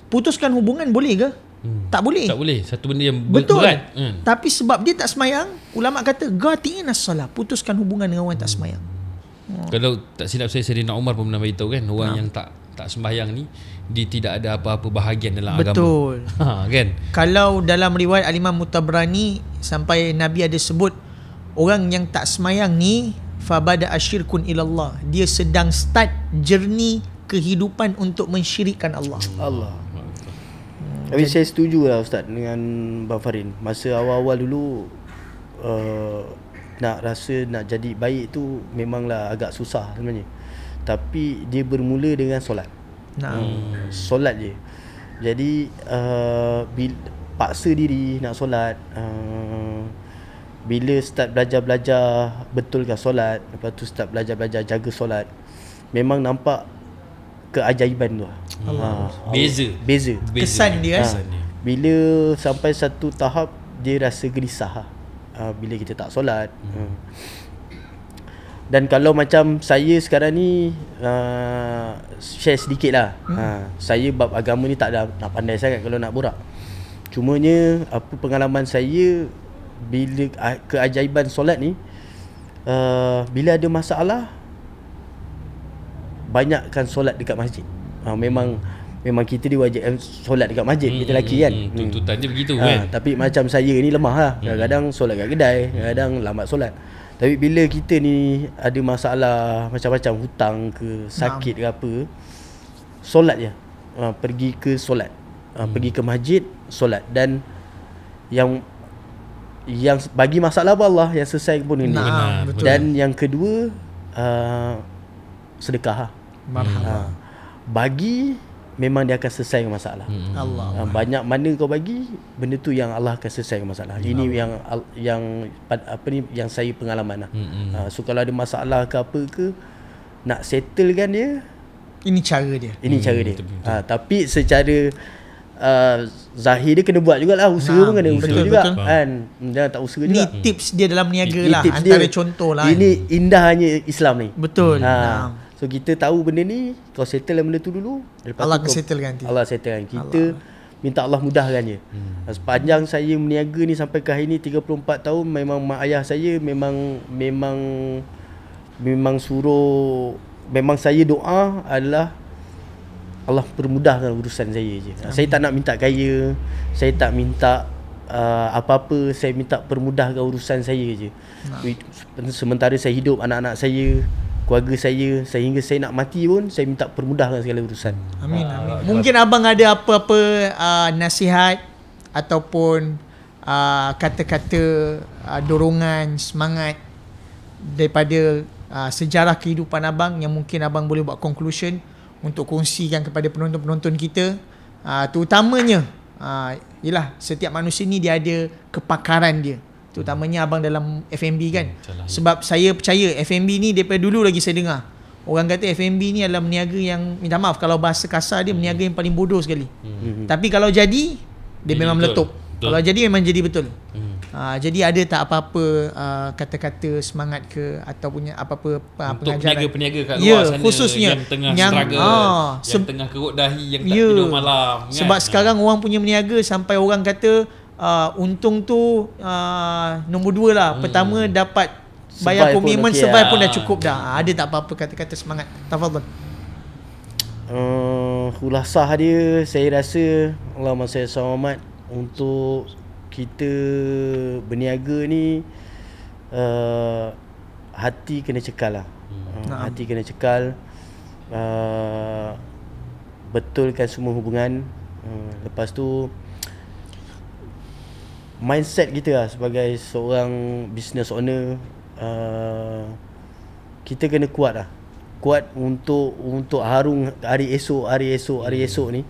Speaker 3: Putuskan hubungan boleh ke? Tak boleh.
Speaker 2: Tak boleh. Satu benda yang
Speaker 3: betul.
Speaker 2: Berat.
Speaker 3: Tapi sebab dia tak semayang, ulama kata ghatiin as-salah, putuskan hubungan dengan orang yang tak semayang.
Speaker 2: Kalau tak silap saya, Sayyidina Umar pun pernah beritahu kan, orang yang tak sembahyang ni dia tidak ada apa-apa bahagian dalam agama.
Speaker 3: Betul.
Speaker 2: Kan?
Speaker 3: Kalau dalam riwayat Al-Imam Mutabrani sampai Nabi ada sebut orang yang tak semayang ni fabada asyirkun ilallah, dia sedang start journey kehidupan untuk mensyirikkan Allah.
Speaker 1: Tapi saya setuju lah Ustaz dengan Bang Farin. Masa awal-awal dulu nak jadi baik tu memanglah agak susah sebenarnya. Tapi dia bermula dengan solat. Solat je. Jadi paksa diri nak solat. Bila start belajar betulkan solat, lepas tu start belajar jaga solat, memang nampak keajaiban tu. Beza.
Speaker 3: Kesan dia
Speaker 1: Bila sampai satu tahap dia rasa gelisah bila kita tak solat. Dan kalau macam saya sekarang ni share sedikit lah. Saya bab agama ni tak ada nak pandai sangat kalau nak borak. Cumanya apa pengalaman saya bila keajaiban solat ni, bila ada masalah banyakkan solat dekat masjid. Memang kita diwajibkan solat dekat masjid, kita lelaki kan.
Speaker 2: Tuntutan dia begitu kan.
Speaker 1: Tapi macam saya ni lemah lah. Kadang-kadang solat kat kedai, kadang lambat solat. Tapi bila kita ni ada masalah macam-macam, hutang ke, sakit ke apa, solat je. Pergi ke solat. Pergi ke masjid, solat. Dan yang bagi masalah apa Allah yang selesai pun ini. Dan yang kedua, sedekah. Bagi memang dia akan selesai masalah.
Speaker 3: Allah.
Speaker 1: Banyak mana kau bagi, benda tu yang Allah akan selesai masalah. Ini yang saya pengalaman lah. So kalau ada masalah ke apa ke, nak settlekan dia,
Speaker 3: ini cara dia.
Speaker 1: Tapi secara zahir dia kena buat jugalah. Usaha pun kena usaha juga kan. Jangan tak usaha juga.
Speaker 3: Ni tips dia dalam niaga lah. Antara contoh lah.
Speaker 1: Ini indahnya Islam ni.
Speaker 3: Betul.
Speaker 1: So kita tahu benda ni, kau settle benda tu dulu, lepas
Speaker 3: Allah akan
Speaker 1: settlekan. Allah settlekan. Kita minta Allah mudahkan je. Sepanjang saya berniaga ni sampai ke hari ni 34 tahun, memang mak ayah saya memang suruh, memang saya doa adalah Allah permudahkan urusan saya je. Saya tak nak minta kaya, saya tak minta apa-apa saya minta permudahkan urusan saya je. Sementara saya hidup, anak-anak saya, keluarga saya, sehingga saya nak mati pun saya minta permudahkan segala urusan.
Speaker 3: Amin. Mungkin abang ada apa-apa nasihat ataupun kata-kata dorongan, semangat daripada sejarah kehidupan abang yang mungkin abang boleh buat conclusion untuk kongsikan kepada penonton-penonton kita, terutamanya yelah, setiap manusia ni dia ada kepakaran dia, terutamanya abang dalam F&B kan. Sebab saya percaya F&B ni daripada dulu lagi saya dengar orang kata F&B ni adalah meniaga yang, minta maaf kalau bahasa kasar dia, meniaga yang paling bodoh sekali. Tapi kalau jadi dia memang meletup. Kalau jadi memang jadi betul. Jadi ada tak apa-apa kata-kata semangat ke ataupun apa-apa
Speaker 2: untuk
Speaker 3: pengajaran
Speaker 2: peniaga-peniaga kat luar sana
Speaker 3: khususnya
Speaker 2: yang tengah struggle, yang tengah kerut dahi, yang tak tidur malam kan?
Speaker 3: Sebab sekarang orang punya meniaga sampai orang kata untung tu nombor 2 lah. Pertama dapat bayar komitmen, survive pun dah cukup dah. Ada tak apa-apa kata-kata semangat? Tafadhal.
Speaker 1: Khulasah dia, saya rasa Allahumma salli ala Muhammad, untuk kita berniaga ni hati kena cekal lah. Hati kena cekal, betulkan semua hubungan. Lepas tu mindset kita lah sebagai seorang business owner, kita kena kuat lah. Kuat untuk harung hari esok ni.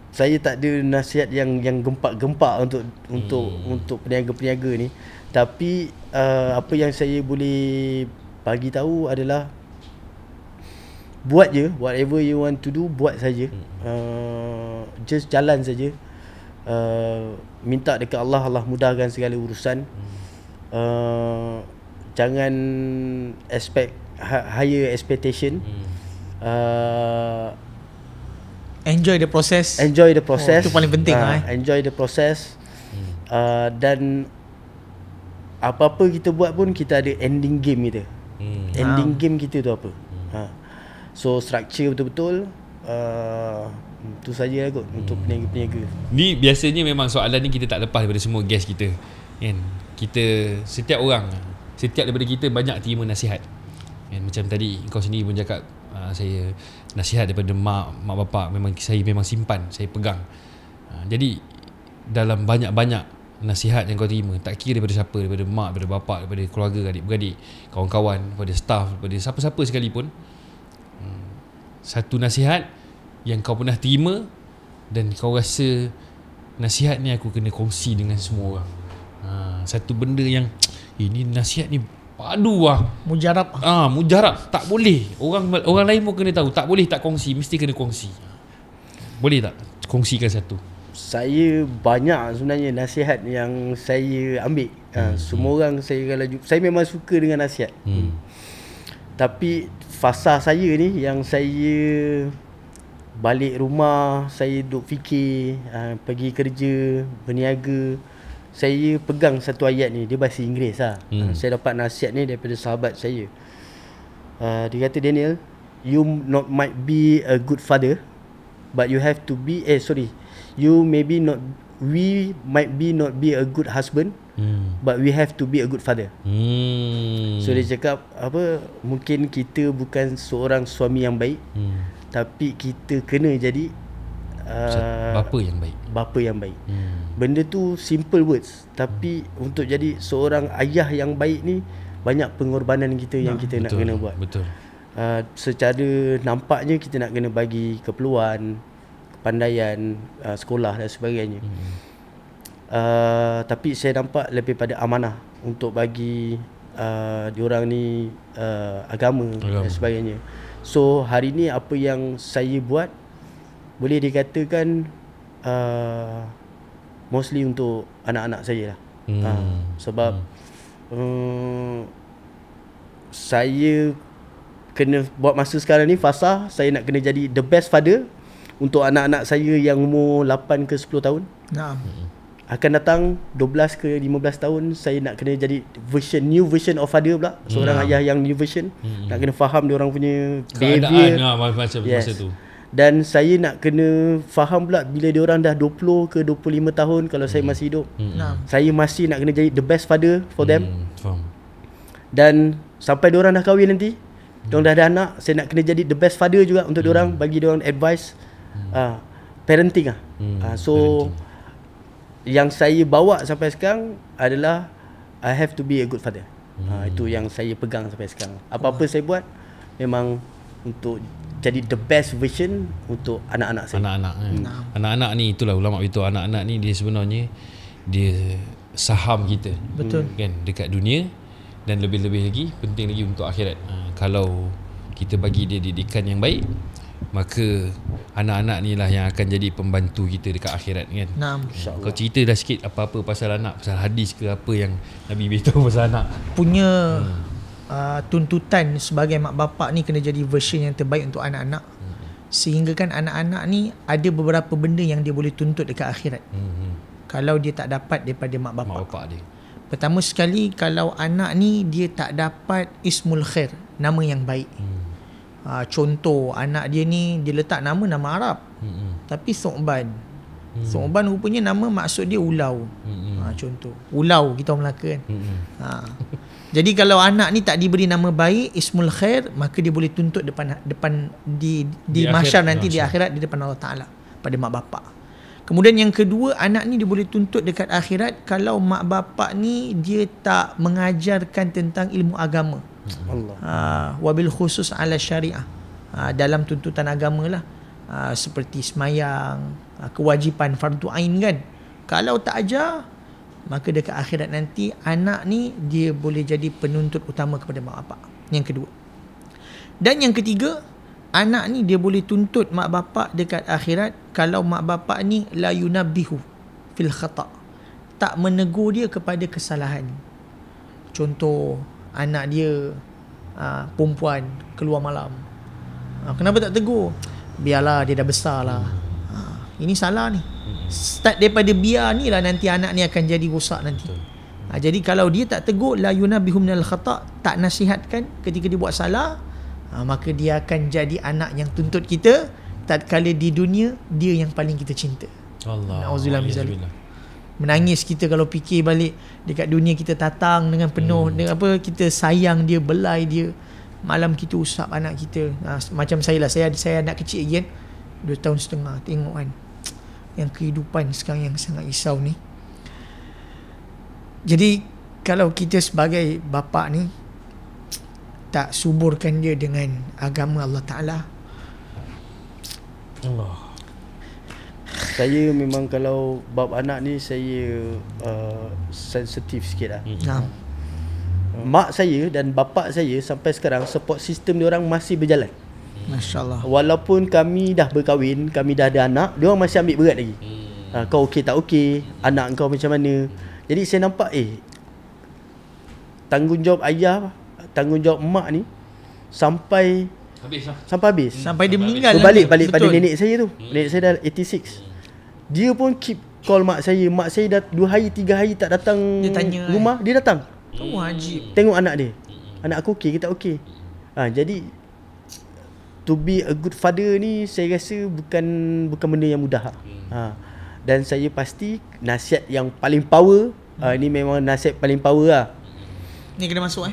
Speaker 1: Saya tak ada nasihat yang gempak-gempak untuk peniaga-peniaga ni. Tapi apa yang saya boleh bagi tahu adalah buat je, whatever you want to do, buat saja. Just jalan saja. Minta dekat Allah, Allah mudahkan segala urusan. Jangan expect higher expectation. Enjoy the process.
Speaker 3: Itu paling penting
Speaker 1: Enjoy the process. Dan apa-apa kita buat pun kita ada ending game kita. Ending game kita tu apa? So structure betul-betul. Itu sajalah kot untuk peniaga-peniaga.
Speaker 2: Ni biasanya memang soalan ni kita tak lepas daripada semua guest kita kan. Kita setiap daripada kita banyak terima nasihat kan. Macam tadi kau sendiri pun cakap, saya nasihat daripada mak bapak saya memang simpan, saya pegang. Jadi dalam banyak-banyak nasihat yang kau terima, tak kira daripada siapa, daripada mak, daripada bapak, daripada keluarga, adik-beradik, kawan-kawan, daripada staff, daripada siapa-siapa sekalipun, satu nasihat yang kau pernah terima dan kau rasa nasihat ni aku kena kongsi dengan semua orang. Satu benda yang ini nasihat ni padu lah,
Speaker 3: mujarab.
Speaker 2: Mujarab, tak boleh orang lain pun kena tahu, tak boleh tak kongsi, mesti kena kongsi. Boleh tak kongsikan satu?
Speaker 1: Saya banyak sebenarnya nasihat yang saya ambil. Semua orang saya memang suka dengan nasihat. Tapi fasa saya ni yang saya balik rumah, saya duduk fikir, pergi kerja, berniaga, saya pegang satu ayat ni, dia bahasa Inggeris lah. Saya dapat nasihat ni daripada sahabat saya. Dia kata, Daniel, you might be a good father, but you have to be you we might not be a good husband, but we have to be a good father. So dia cakap mungkin kita bukan seorang suami yang baik, tapi kita kena jadi bapa yang baik. Benda tu simple words, tapi untuk jadi seorang ayah yang baik ni banyak pengorbanan kita yang kita nak kena buat.
Speaker 2: Betul.
Speaker 1: Secara nampaknya kita nak kena bagi keperluan, kepandaian, sekolah dan sebagainya. Tapi saya nampak lebih pada amanah untuk bagi diorang ni agama dan sebagainya. So hari ni apa yang saya buat boleh dikatakan mostly untuk anak-anak saya lah. Sebab saya kena buat masa sekarang ni, fasa saya nak kena jadi the best father untuk anak-anak saya yang umur 8 ke 10 tahun. Akan datang 12 ke 15 tahun, saya nak kena jadi new version of father pula. Seorang ayah yang new version. Nak kena faham dia orang punya behavior.
Speaker 2: Macam masa tu.
Speaker 1: Dan saya nak kena faham pula bila dia orang dah 20 ke 25 tahun kalau saya masih hidup. Saya masih nak kena jadi the best father for them.
Speaker 2: Faham.
Speaker 1: Dan sampai dia orang dah kahwin nanti, dia orang dah ada anak, saya nak kena jadi the best father juga untuk dia orang, bagi dia orang advice parenting lah. So yang saya bawa sampai sekarang adalah I have to be a good father. Itu yang saya pegang sampai sekarang. Apa-apa saya buat memang untuk jadi the best version untuk anak-anak saya.
Speaker 2: Anak-anak kan. Anak-anak ni, itulah ulama beritahu, anak-anak ni dia sebenarnya dia saham kita.
Speaker 3: Betul.
Speaker 2: Kan, dekat dunia, dan lebih-lebih lagi penting lagi untuk akhirat. Kalau kita bagi dia didikan yang baik, maka anak-anak ni lah yang akan jadi pembantu kita dekat akhirat kan. Kau cerita dah sikit apa-apa pasal anak, pasal hadis ke apa yang Nabi beritahu pasal anak.
Speaker 3: Punya tuntutan sebagai mak bapak ni kena jadi version yang terbaik untuk anak-anak. Sehingga kan anak-anak ni ada beberapa benda yang dia boleh tuntut dekat akhirat. Kalau dia tak dapat daripada mak bapak
Speaker 2: dia.
Speaker 3: Pertama sekali, kalau anak ni dia tak dapat ismul khair, nama yang baik. Contoh, anak dia ni dia letak nama Arab, tapi Thu'ban. Thu'ban rupanya nama maksud dia ulau. Contoh, ulau kita orang Melaka kan. Jadi kalau anak ni tak diberi nama baik, ismul khair, maka dia boleh tuntut depan di mahsyar nanti, di akhirat, di depan Allah Taala pada mak bapak. Kemudian yang kedua, anak ni dia boleh tuntut dekat akhirat kalau mak bapak ni dia tak mengajarkan tentang ilmu agama. Wabil khusus ala syariah, dalam tuntutan agama lah, seperti semayang, kewajipan fardu ain kan. Kalau tak ajar, maka dekat akhirat nanti anak ni dia boleh jadi penuntut utama kepada mak bapak. Yang kedua. Dan yang ketiga, anak ni dia boleh tuntut mak bapak dekat akhirat kalau mak bapak ni la yunabbihu fil khata', tak menegur dia kepada kesalahan. Contoh, anak dia perempuan keluar malam, kenapa tak tegur? Biarlah, dia dah besar lah, ini salah ni. Start daripada biar ni lah nanti anak ni akan jadi rosak nanti. Jadi kalau dia tak tegur, la yunabbihu minal khata', tak nasihatkan ketika dia buat salah, maka dia akan jadi anak yang tuntut kita tatkala di dunia dia yang paling kita cinta. Na'udzubillah min zalik. Menangis kita kalau fikir balik dekat dunia kita tatang dengan penuh dengan apa, kita sayang dia, belai dia, malam kita usap anak kita. Macam saya lah, saya anak kecil lagi kan, 2 tahun setengah, tengok kan yang kehidupan sekarang yang sangat risau ni. Jadi kalau kita sebagai bapa ni tak suburkan dia dengan agama Allah Ta'ala,
Speaker 1: saya memang kalau bab anak ni saya sensitif sikit lah. Mak saya dan bapa saya sampai sekarang support system dia orang masih berjalan.
Speaker 3: Masya-Allah.
Speaker 1: Walaupun kami dah berkahwin, kami dah ada anak, dia orang masih ambil berat lagi. Kau okey tak okey, anak kau macam mana. Jadi saya nampak tanggungjawab ayah, tanggungjawab mak ni sampai habis.
Speaker 3: Sampai dia meninggal.
Speaker 1: So balik pada nenek saya tu. Nenek saya dah 86. Dia pun keep call mak saya. Mak saya dah 2 hari 3 hari tak datang dia tanya rumah, dia datang.
Speaker 3: Wajib.
Speaker 1: Tengok anak dia. Anak aku okey ke tak okey. Jadi to be a good father ni saya rasa bukan benda yang mudah. Dan saya pasti nasihat yang paling power, ni memang nasihat paling power lah.
Speaker 3: Ni kena masuk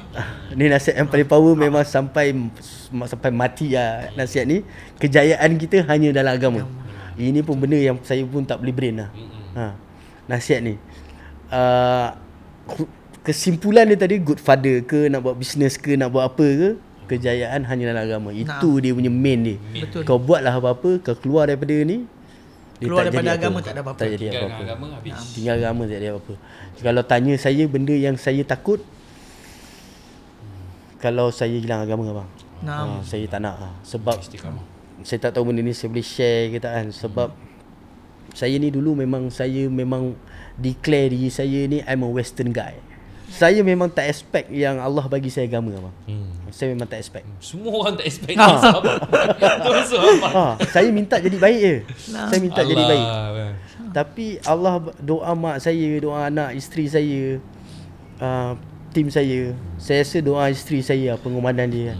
Speaker 1: Ni nasihat yang paling power, memang sampai mati lah nasihat ni. Kejayaan kita hanya dalam agama. Ini pun benda yang saya pun tak boleh brain lah. Nasihat ni. Kesimpulan dia tadi, good father ke, nak buat bisnes ke, nak buat apa ke, kejayaan hanya dalam agama. Itu dia punya main dia.
Speaker 3: Betul.
Speaker 1: Kau buatlah apa-apa, kau keluar daripada ni,
Speaker 3: keluar daripada agama tak ada apa-apa.
Speaker 1: Tak jadi apa-apa. Tinggal agama tak ada apa-apa. Kalau tanya saya benda yang saya takut, kalau saya hilang agama abang. Saya tak nak sebab saya tak tahu benda ni saya boleh share ke tak kan. Sebab saya ni dulu memang declare diri saya ni I'm a western guy. Saya memang tak expect yang Allah bagi saya agama abang. Saya memang tak expect.
Speaker 2: Semua orang tak expect.
Speaker 1: Saya minta jadi baik je. Saya minta jadi baik. Tapi Allah, doa mak saya, doa anak isteri saya, tim saya rasa doa isteri saya, pengumandan dia,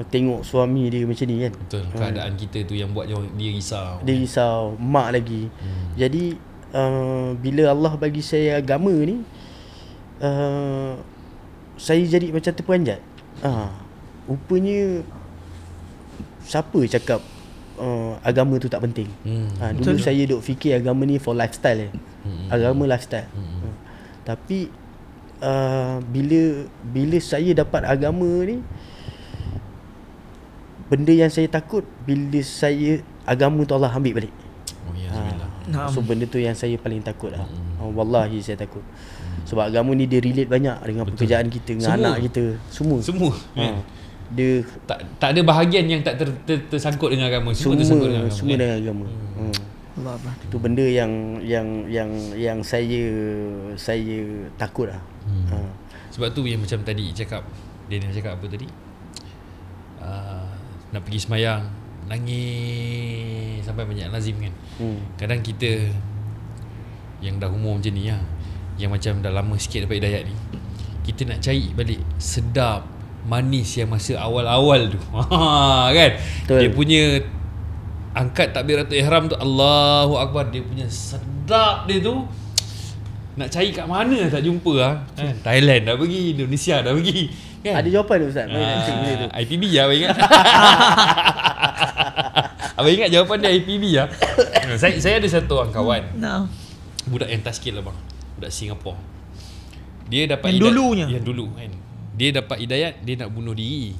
Speaker 1: tengok suami dia macam ni kan.
Speaker 2: Betul. Keadaan kita tu yang buat dia risau.
Speaker 1: Dia risau, mak lagi. Jadi bila Allah bagi saya agama ni, saya jadi macam terperanjat. Rupanya siapa cakap agama tu tak penting. Dulu saya duk fikir agama ni for lifestyle agama lifestyle. Tapi bila saya dapat agama ni, benda yang saya takut bila agama tu Allah ambil balik. So benda tu yang saya paling takut lah. Wallahi saya takut. Sebab agama ni dia relate banyak dengan pekerjaan kita, dengan anak kita, semua. Dia
Speaker 2: tak ada bahagian yang tak tersangkut dengan agama. Semua tersangkut dengan agama.
Speaker 1: Semua dengan agama. Itu benda yang saya takut lah.
Speaker 2: Sebab tu yang macam tadi Daniel cakap apa tadi? Nak pergi semayang, nangis sampai banyak lazim kan. Kadang kita yang dah umur macam ni lah, yang macam dah lama sikit dapat hidayat ni, kita nak cari balik sedap manis yang masa awal-awal tu. Kan? Betul. Dia punya angkat takbiratul ihram tu, Allahu Akbar, dia punya sedap dia tu nak cari kat mana tak jumpa lah. Thailand dah pergi, Indonesia dah pergi kan? Ada jawapan tu Ustaz? IPB lah abang ingat. Abang ingat jawapan dia IPB lah. Saya ada satu orang kawan, budak yang taskil lah bang, budak Singapura. Dia dapat yang dulu kan. Dia dapat hidayat, dia nak bunuh diri.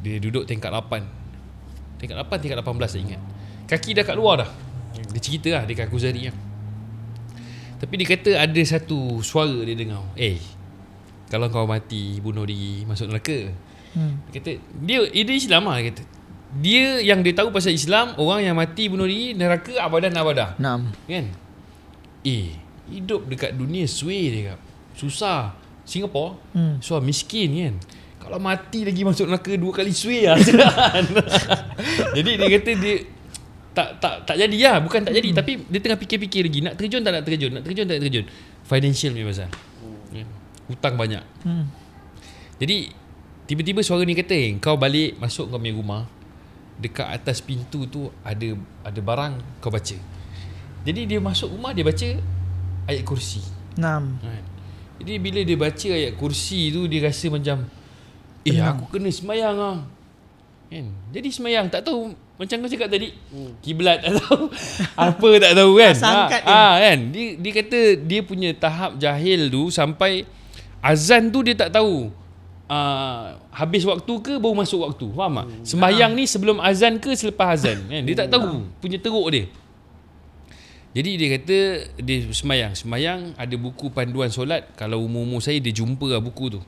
Speaker 2: Dia duduk tingkat 8, tingkat 18 saya ingat. Kaki dah kat luar dah. Dia cerita lah, dia kat Kuzari lah. Tapi dia kata ada satu suara dia dengar, kalau kau mati, bunuh diri, masuk neraka. Dia kata dia Islam lah. Dia kata dia yang dia tahu pasal Islam, orang yang mati bunuh diri, neraka abadan-abadah. Kan? Hidup dekat dunia sway dia kata. Susah. Singapura so miskin kan. Kalau mati lagi masuk neraka 2 kali sway lah. Jadi dia kata dia tak jadi lah. Bukan tak jadi, tapi dia tengah fikir-fikir lagi, nak terjun tak nak terjun, nak terjun tak nak terjun. Financial ni pasal hutang banyak. Jadi tiba-tiba suara ni kata, kau balik masuk kau punya rumah, dekat atas pintu tu ada barang, kau baca. Jadi dia masuk rumah, dia baca ayat kursi. Jadi bila dia baca ayat kursi tu, dia rasa macam aku kena semayang lah kan? Jadi semayang, tak tahu macam kau cakap tadi, kiblat tak tahu, apa tak tahu kan. Kan dia kata dia punya tahap jahil tu sampai azan tu dia tak tahu habis waktu ke baru masuk waktu. Faham tak? Semayang ni sebelum azan ke selepas azan kan? Dia tak tahu punya teruk dia. Jadi dia kata dia semayang ada buku panduan solat. Kalau umur-umur saya dia jumpa lah buku tu.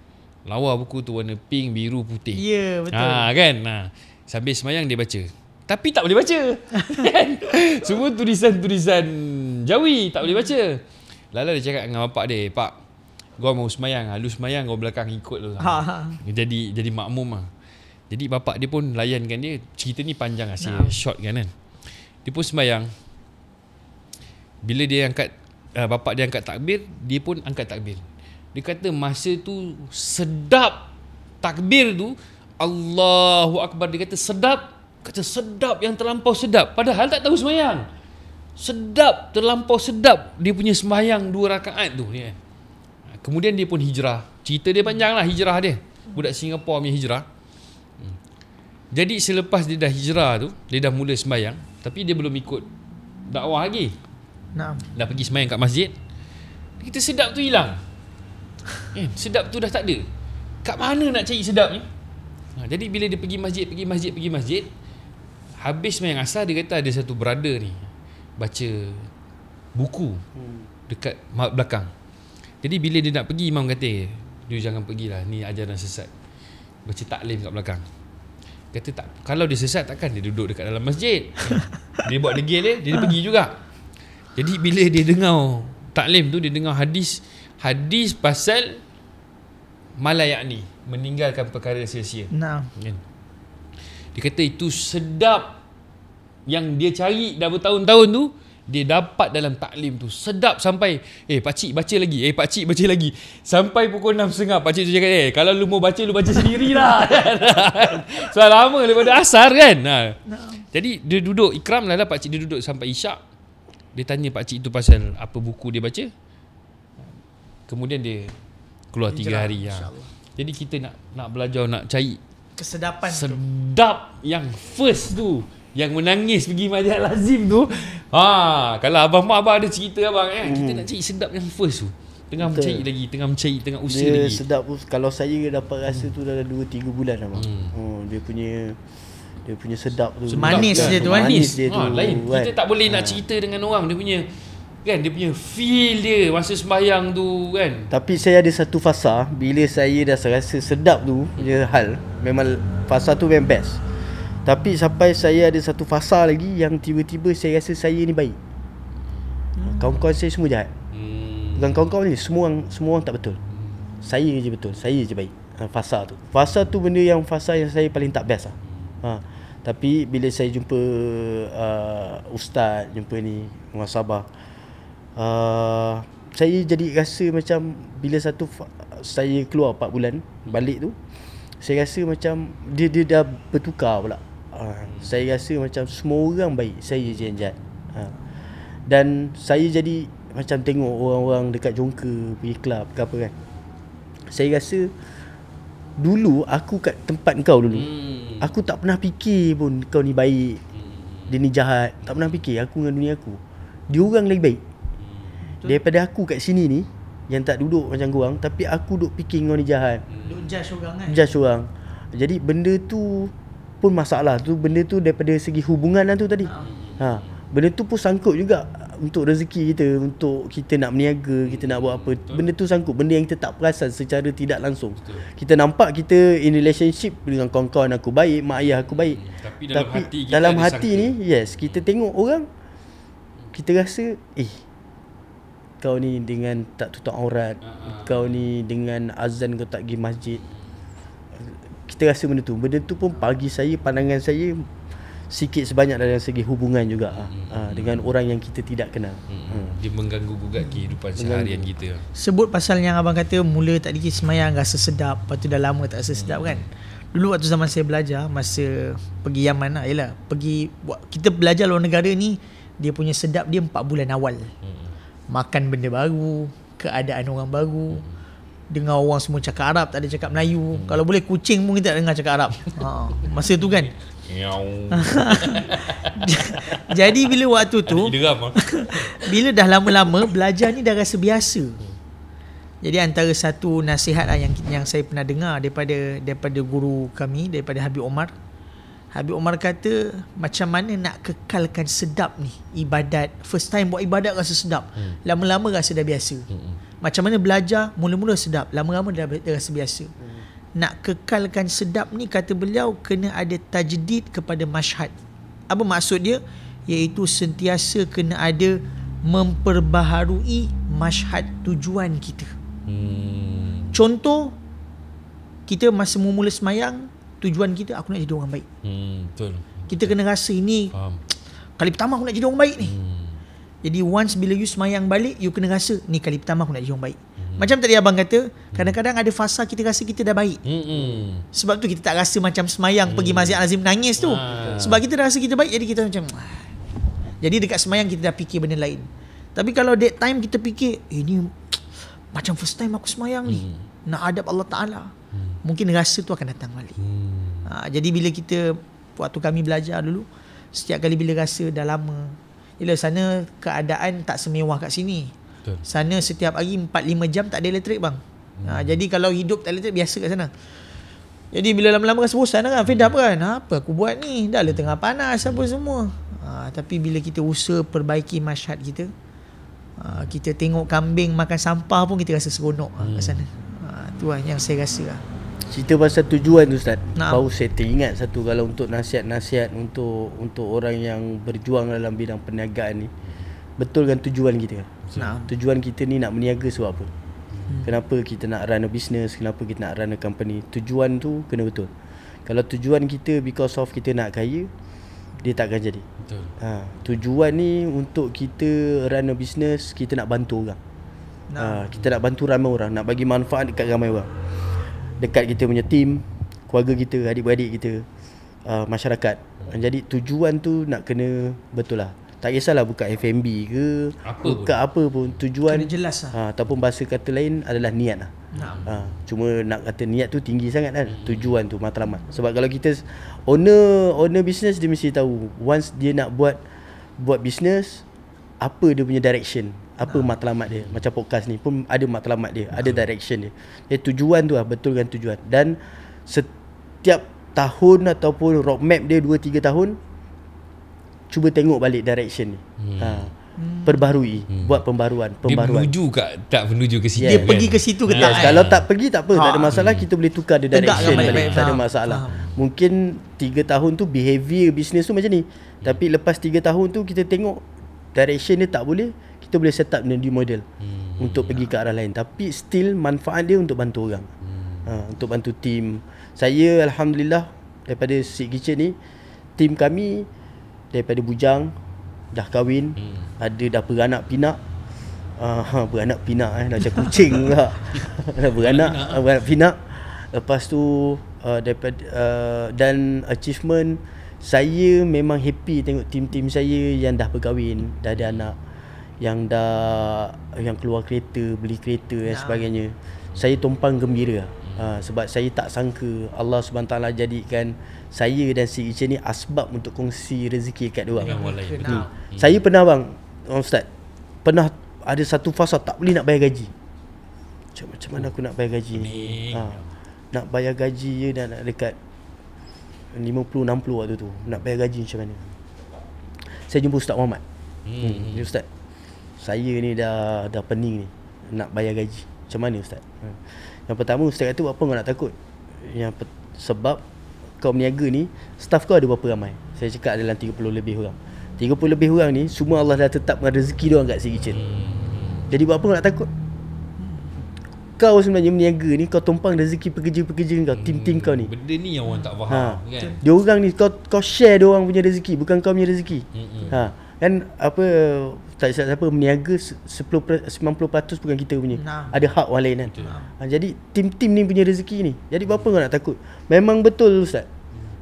Speaker 2: Lawa buku tu warna pink, biru, putih.
Speaker 3: Ya, betul.
Speaker 2: Kan? Sambil semayang dia baca. Tapi tak boleh baca. Semua tulisan-tulisan Jawi, tak boleh baca. Lala dia cakap dengan bapak dia, "Pak, gua mau semayang, lu semayang, gua belakang ikut lu." Jadi makmum lah. Jadi bapak dia pun layankan dia. Cerita ni panjang lah, saya short kan. Dia pun semayang. Bila dia angkat bapak dia angkat takbir, dia pun angkat takbir. Dia kata masa tu sedap takbir tu, Allahu Akbar, dia kata sedap yang terlampau sedap. Padahal tak tahu semayang. Sedap, terlampau sedap dia punya semayang 2 rakaat tu dia. Kemudian dia pun hijrah. Cerita dia panjang lah hijrah dia. Budak Singapura punya hijrah. Jadi selepas dia dah hijrah tu, dia dah mula semayang, tapi dia belum ikut dakwah lagi. Dah pergi semayang kat masjid. Kita sedap tu hilang. Sedap tu dah tak ada. Kat mana nak cari sedap ni? Jadi bila dia pergi masjid, habis semayang asar, dia kata ada satu brother ni baca buku dekat belakang. Jadi bila dia nak pergi, imam kata, "Dia jangan pergilah, ni ajaran sesat." Baca taklim kat belakang. Kata tak, kalau dia sesat takkan dia duduk dekat dalam masjid. Dia buat degil dia pergi juga. Jadi bila dia dengar taklim tu, dia dengar hadis pasal malayakni, meninggalkan perkara sia-sia. Dia kata itu sedap yang dia cari dah bertahun-tahun tu, dia dapat dalam taklim tu sedap sampai pakcik baca lagi, pakcik baca lagi sampai pukul 6.30. Pakcik tu cakap kalau lu mau baca, lu baca sendirilah. So lama daripada asar kan. Jadi dia duduk, ikram lah pakcik dia duduk sampai isyak. Dia tanya pakcik tu pasal apa buku dia baca. Kemudian dia keluar 3 hari. Jadi kita nak belajar, nak cari
Speaker 3: kesedapan
Speaker 2: sedap tu. Yang first tu, yang menangis pergi majlis lazim tu. Kalau abang ada cerita abang kita nak cari sedap yang first tu. Tengah mencari lagi, tengah usaha
Speaker 1: dia
Speaker 2: lagi.
Speaker 1: Sedap tu kalau saya dapat rasa tu dalam 2-3 bulan abang. Dia punya sedap tu.
Speaker 3: Manis dia tu,
Speaker 2: manis
Speaker 1: dia tu.
Speaker 2: Lain. Kita tak boleh nak cerita dengan orang dia punya feel dia masa sembahyang tu kan.
Speaker 1: Tapi saya ada satu fasa bila saya dah rasa sedap tu punya hal, memang fasa tu memang best. Tapi sampai saya ada satu fasa lagi yang tiba-tiba saya rasa saya ni baik. Kawan-kawan saya semua jahat. Bukan kawan-kawan ni, semua orang tak betul. Saya je betul, saya je baik. Fasa tu benda yang fasa yang saya paling tak best lah. Tapi bila saya jumpa ustaz, jumpa ni muhasabah, saya jadi rasa macam bila saya keluar 4 bulan balik tu, saya rasa macam dia dah bertukar pula. Saya rasa macam semua orang baik, saya je yang jahat. Dan saya jadi macam tengok orang-orang dekat jongka pergi kelab ke apa kan. Saya rasa dulu aku kat tempat kau dulu, aku tak pernah fikir pun kau ni baik, dia ni jahat. Tak pernah fikir aku dengan dunia aku. Dia orang lagi baik daripada aku kat sini ni, yang tak duduk macam korang, tapi aku duk fikir kau ni jahat.
Speaker 3: Duk judge orang kan.
Speaker 1: Judge orang. Jadi benda tu pun masalah tu, benda tu daripada segi hubungan lah tu tadi. Benda tu pun sangkut juga untuk rezeki kita, untuk kita nak berniaga, kita nak buat apa. Benda tu sangkut, benda yang kita tak perasan secara tidak langsung. Kita nampak kita in relationship dengan kawan-kawan aku baik, mak ayah aku baik. Tapi dalam hati ni, yes, kita tengok orang, kita rasa kau ni dengan tak tutup aurat, kau ni dengan azan kau tak pergi masjid. Kita rasa benda tu pun bagi saya, pandangan saya sikit sebanyak dalam segi hubungan juga dengan orang yang kita tidak kenal.
Speaker 2: Dia mengganggu gugat kehidupan seharian kita.
Speaker 3: Sebut pasal yang abang kata mula tadi kita semayang rasa sedap, lepas tu dah lama tak rasa sedap kan. Dulu waktu zaman saya belajar, masa pergi Yaman lah, kita belajar luar negara ni, dia punya sedap dia 4 bulan awal. Makan benda baru, keadaan orang baru, dengar orang semua cakap Arab, tak ada cakap Melayu. Kalau boleh kucing pun kita tak dengar cakap Arab. Masa tu kan. Jadi bila waktu tu bila dah lama-lama belajar ni dah rasa biasa. Jadi antara satu nasihat yang saya pernah dengar daripada guru kami, daripada Habib Omar. Habib Omar kata, macam mana nak kekalkan sedap ni ibadat. First time buat ibadat rasa sedap, lama-lama rasa dah biasa. Macam mana belajar, mula-mula sedap, lama-lama dah rasa biasa. Nak kekalkan sedap ni, kata beliau, kena ada tajdid kepada masyhad. Apa maksud dia? Iaitu sentiasa kena ada memperbaharui masyhad tujuan kita. Contoh, kita masa mula semayang, tujuan kita aku nak jadi orang baik.
Speaker 2: Betul.
Speaker 3: Kita kena rasa ini kali pertama aku nak jadi orang baik ni. Jadi once bila you semayang balik, you kena rasa ni kali pertama aku nak jadi orang baik. Macam tadi abang kata, kadang-kadang ada fasa kita rasa kita dah baik. Sebab tu kita tak rasa macam semayang pergi Masjid Al-Azim nangis tu. Sebab kita dah rasa kita baik, jadi kita macam jadi dekat semayang kita dah fikir benda lain. Tapi kalau that time kita fikir, ni macam first time aku semayang ni, nak hadap Allah Ta'ala, mungkin rasa tu akan datang balik. Jadi bila kita, waktu kami belajar dulu, setiap kali bila rasa dah lama, yelah sana keadaan tak semewah kat sini. Betul. Sana setiap hari 4-5 jam tak ada elektrik bang. Jadi kalau hidup tak elektrik biasa kat sana. Jadi bila lama-lama rasa bosan kan, fed up kan, apa aku buat ni, dah lah tengah panas apa semua. Tapi bila kita usaha perbaiki masyhad kita, kita tengok kambing makan sampah pun kita rasa seronok kat sana. Tu lah yang saya rasa lah.
Speaker 1: Cerita pasal tujuan tu Ustaz, baru saya teringat satu, kalau untuk nasihat-nasihat untuk orang yang berjuang dalam bidang perniagaan ni, betulkan tujuan kita. Tujuan kita ni nak berniaga sebab apa? Kenapa kita nak run a business, kenapa kita nak run a company? Tujuan tu kena betul. Kalau tujuan kita because of kita nak kaya, dia takkan jadi.
Speaker 2: Betul.
Speaker 1: Tujuan ni untuk kita run a business, kita nak bantu orang. Kita nak bantu ramai orang, nak bagi manfaat dekat ramai orang. Dekat kita punya team, keluarga kita, adik-beradik kita, masyarakat. Jadi tujuan tu nak kena betul lah. Tak kisahlah buka F&B ke, buka apa pun, tujuan
Speaker 3: kena jelas lah.
Speaker 1: Ataupun bahasa kata lain adalah niat lah. Cuma nak kata niat tu tinggi sangat kan. Tujuan tu matlamat. Sebab kalau kita owner business, dia mesti tahu once dia nak buat business, apa dia punya direction, apa matlamat dia. Macam podcast ni pun ada matlamat dia, ada direction dia. Jadi tujuan tu lah, betulkan tujuan. Dan setiap tahun ataupun roadmap dia 2-3 tahun, cuba tengok balik direction ni. Perbaharui, buat pembaruan.
Speaker 2: Dia menuju tak menuju ke situ.
Speaker 3: Dia pergi ke situ ke tak?
Speaker 1: Kalau tak pergi tak apa, tak ada masalah, kita boleh tukar dia direction balik, tak ada masalah. Mungkin 3 tahun tu behavior business tu macam ni, tapi lepas 3 tahun tu kita tengok direction dia tak boleh, kita boleh set up new model untuk pergi ke arah lain, tapi still manfaat dia untuk bantu orang, untuk bantu team. Saya alhamdulillah daripada Seed Kitchen ni, team kami daripada bujang dah kahwin, ada dah beranak pinak. Beranak pinak dah macam kucing pula. Dah beranak pinak. Lepas tu daripada dan achievement, saya memang happy tengok tim-tim saya yang dah berkahwin, dah ada anak, yang keluar kereta, beli kereta dan sebagainya. Saya tumpang gembira. Sebab saya tak sangka Allah SWT jadikan saya dan Seed Kitchen ni asbab untuk kongsi rezeki kat diorang. Saya pernah bang, Ustaz, pernah ada satu fasa tak boleh nak bayar gaji. Macam mana aku nak bayar gaji ni? Nak bayar gaji je dah nak dekat 50-60 waktu tu. Nak bayar gaji macam mana? Saya jumpa Ustaz Muhammad. Ustaz, saya ni dah pening ni, nak bayar gaji. Macam mana Ustaz? Yang pertama Ustaz kata, apa kau nak takut? Sebab kau berniaga ni, staff kau ada berapa ramai? Saya cakap dalam 30 lebih orang. 30 lebih orang ni semua Allah dah tetapkan rezeki diorang kat Seed Kitchen. Jadi buat apa kau nak takut? Kau sebenarnya berniaga ni, kau tumpang rezeki pekerja-pekerja kau, tim-tim kau ni.
Speaker 2: Benda ni yang orang tak faham kan.
Speaker 1: Diorang ni kau share diorang punya rezeki, bukan kau punya rezeki. Kan apa, tak silap siapa berniaga 90% bukan kita punya. Ada hak orang lain kan. Jadi tim-tim ni punya rezeki ni. Jadi berapa kau nak takut? Memang betul Ustaz.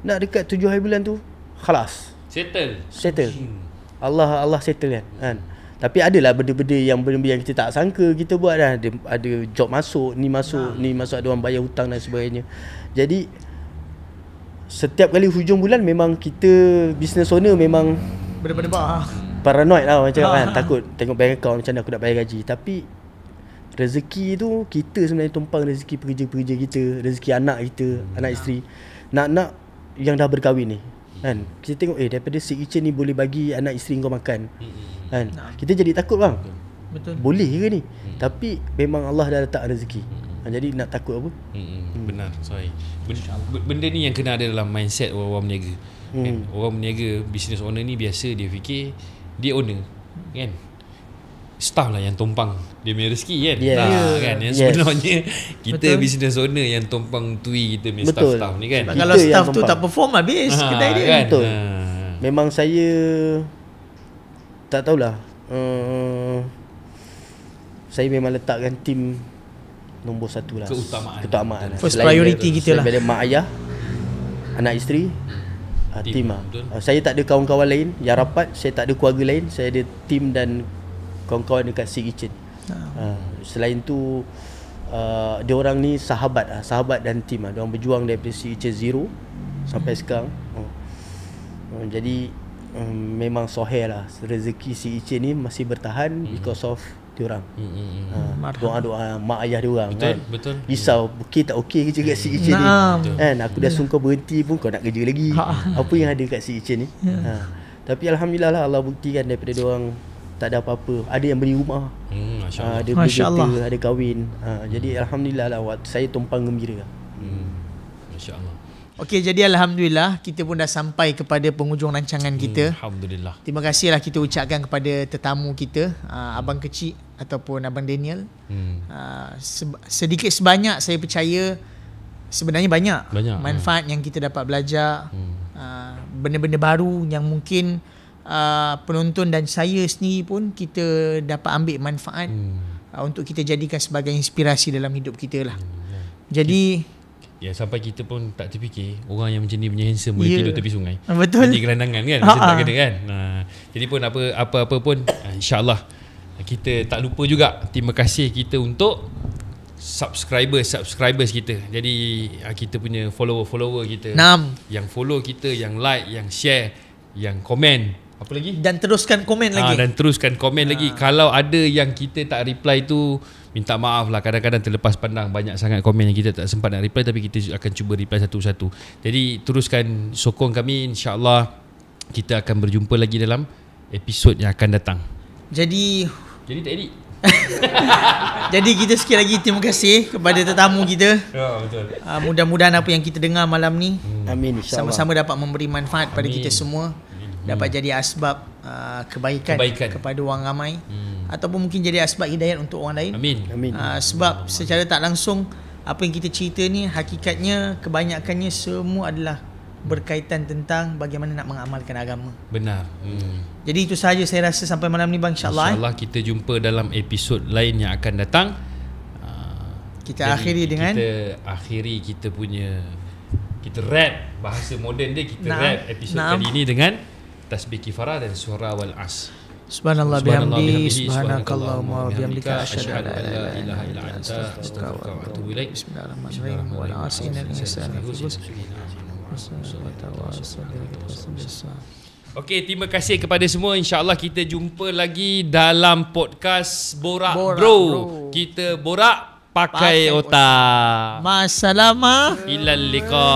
Speaker 1: Nak dekat 7 hari bulan tu, khalas. Settle. Allah settle kan. Tapi adalah benda-benda yang kita tak sangka kita buat dah. Ada job masuk, ni masuk, ada orang bayar hutang dan sebagainya. Jadi setiap kali hujung bulan memang kita business owner memang
Speaker 3: berdebar.
Speaker 1: Paranoid lah macam kan. Takut tengok bank account macam mana aku nak bayar gaji. Tapi rezeki tu kita sebenarnya tumpang rezeki pekerja-pekerja kita, rezeki anak kita, anak isteri. Nak yang dah berkahwin ni kan. Kita tengok daripada Seed Kitchen ni boleh bagi anak isteri kau makan. Kan. Kita jadi takut bang. Betul. Boleh ke ni? Tapi memang Allah dah letak rezeki. Jadi nak takut apa?
Speaker 2: Benar, sorry. Benda ni yang kena ada dalam mindset orang berniaga. Orang berniaga, business owner ni biasa dia fikir dia owner kan. Staff lah yang tumpang dia punya rezeki kan. Kan yang sebenarnya kita business owner yang tumpang tui kita punya staff ni kan.
Speaker 3: Kalau staff tu tak perform habis kedai dia
Speaker 1: kan? Betul. Memang saya tak tahulah, saya memang letakkan tim nombor 1 lah. Keutamaan
Speaker 3: first priority kita lah.
Speaker 1: Daripada mak ayah, anak isteri, tim lah. Saya tak ada kawan-kawan lain yang rapat, saya tak ada keluarga lain, saya ada tim dan kawan-kawan dekat Seed Kitchen. Selain tu dia orang ni sahabat dan tim lah. Dia orang berjuang daripada Seed Kitchen zero sampai sekarang. Jadi memang soheh lah rezeki Seed Kitchen ni masih bertahan because of diorang. Doa-doa mak ayah diorang.
Speaker 2: Betul.
Speaker 1: Risau okey tak okey kerja kat Seed Kitchen ni kan. Aku dah suruh kau berhenti pun kau nak kerja lagi. Apa yang ada kat Seed Kitchen ni. Tapi alhamdulillah lah Allah buktikan daripada diorang tak ada apa-apa. Ada yang beli rumah, ada beli kereta, ada kahwin. Jadi alhamdulillah lah, saya tumpang gembira.
Speaker 2: Masya-Allah.
Speaker 3: Okey, jadi alhamdulillah kita pun dah sampai kepada penghujung rancangan kita.
Speaker 2: Alhamdulillah.
Speaker 3: Terima kasihlah kita ucapkan kepada tetamu kita, Abang Kecil ataupun Abang Daniel. Sedikit sebanyak saya percaya sebenarnya banyak manfaat yang kita dapat belajar. benda-benda baru yang mungkin penonton dan saya sendiri pun kita dapat ambil manfaat untuk kita jadikan sebagai inspirasi dalam hidup kita lah. Jadi
Speaker 2: ya, sampai kita pun tak terfikir orang yang macam ni punya handsome boleh tidur tepi sungai.
Speaker 3: Betul.
Speaker 2: Jadi gelandangan kan, macam tak kena kan. Jadi pun apa-apa pun insya-Allah kita tak lupa juga terima kasih kita untuk subscribers kita. Jadi kita punya follower kita. Yang follow kita, yang like, yang share, yang komen. Apa lagi?
Speaker 3: Dan teruskan komen lagi.
Speaker 2: Dan teruskan komen lagi. Kalau ada yang kita tak reply tu, minta maaf lah, kadang-kadang terlepas pandang, banyak sangat komen yang kita tak sempat nak reply, tapi kita akan cuba reply satu-satu. Jadi teruskan sokong kami, insya-Allah kita akan berjumpa lagi dalam episod yang akan datang. Jadi tak edit.
Speaker 3: Jadi kita sekali lagi terima kasih kepada tetamu kita.
Speaker 2: Betul.
Speaker 3: Mudah-mudahan apa yang kita dengar malam ni
Speaker 1: Amin, insya-Allah.
Speaker 3: sama-sama dapat memberi manfaat pada kita semua. Dapat jadi asbab kebaikan kepada orang ramai, ataupun mungkin jadi asbab hidayat untuk orang lain.
Speaker 2: Amin.
Speaker 3: Sebab secara tak langsung apa yang kita cerita ni hakikatnya kebanyakannya semua adalah berkaitan tentang bagaimana nak mengamalkan agama.
Speaker 2: Benar.
Speaker 3: Jadi itu sahaja saya rasa sampai malam ni bang, insya-Allah.
Speaker 2: InsyaAllah kita jumpa dalam episod lain yang akan datang.
Speaker 3: Kita akhiri dengan
Speaker 2: kita punya, kita rap bahasa moden dia, kita rap episod kali ini dengan tasbih kifarah dan surah wal as.
Speaker 3: Subhanallah bihamdi, subhanakallahumma wa bihamdika, asyhadu an la ilaha illa anta, astaghfiruka wa atubu ilaik. Bismillahirrahmanirrahim. Wal 'asri innal insana lafi khusr.
Speaker 2: Okey, terima kasih kepada semua. InsyaAllah kita jumpa lagi dalam podcast Borak Bro. Kita borak pakai otak.
Speaker 3: Masalamah.
Speaker 2: Ilal liqa.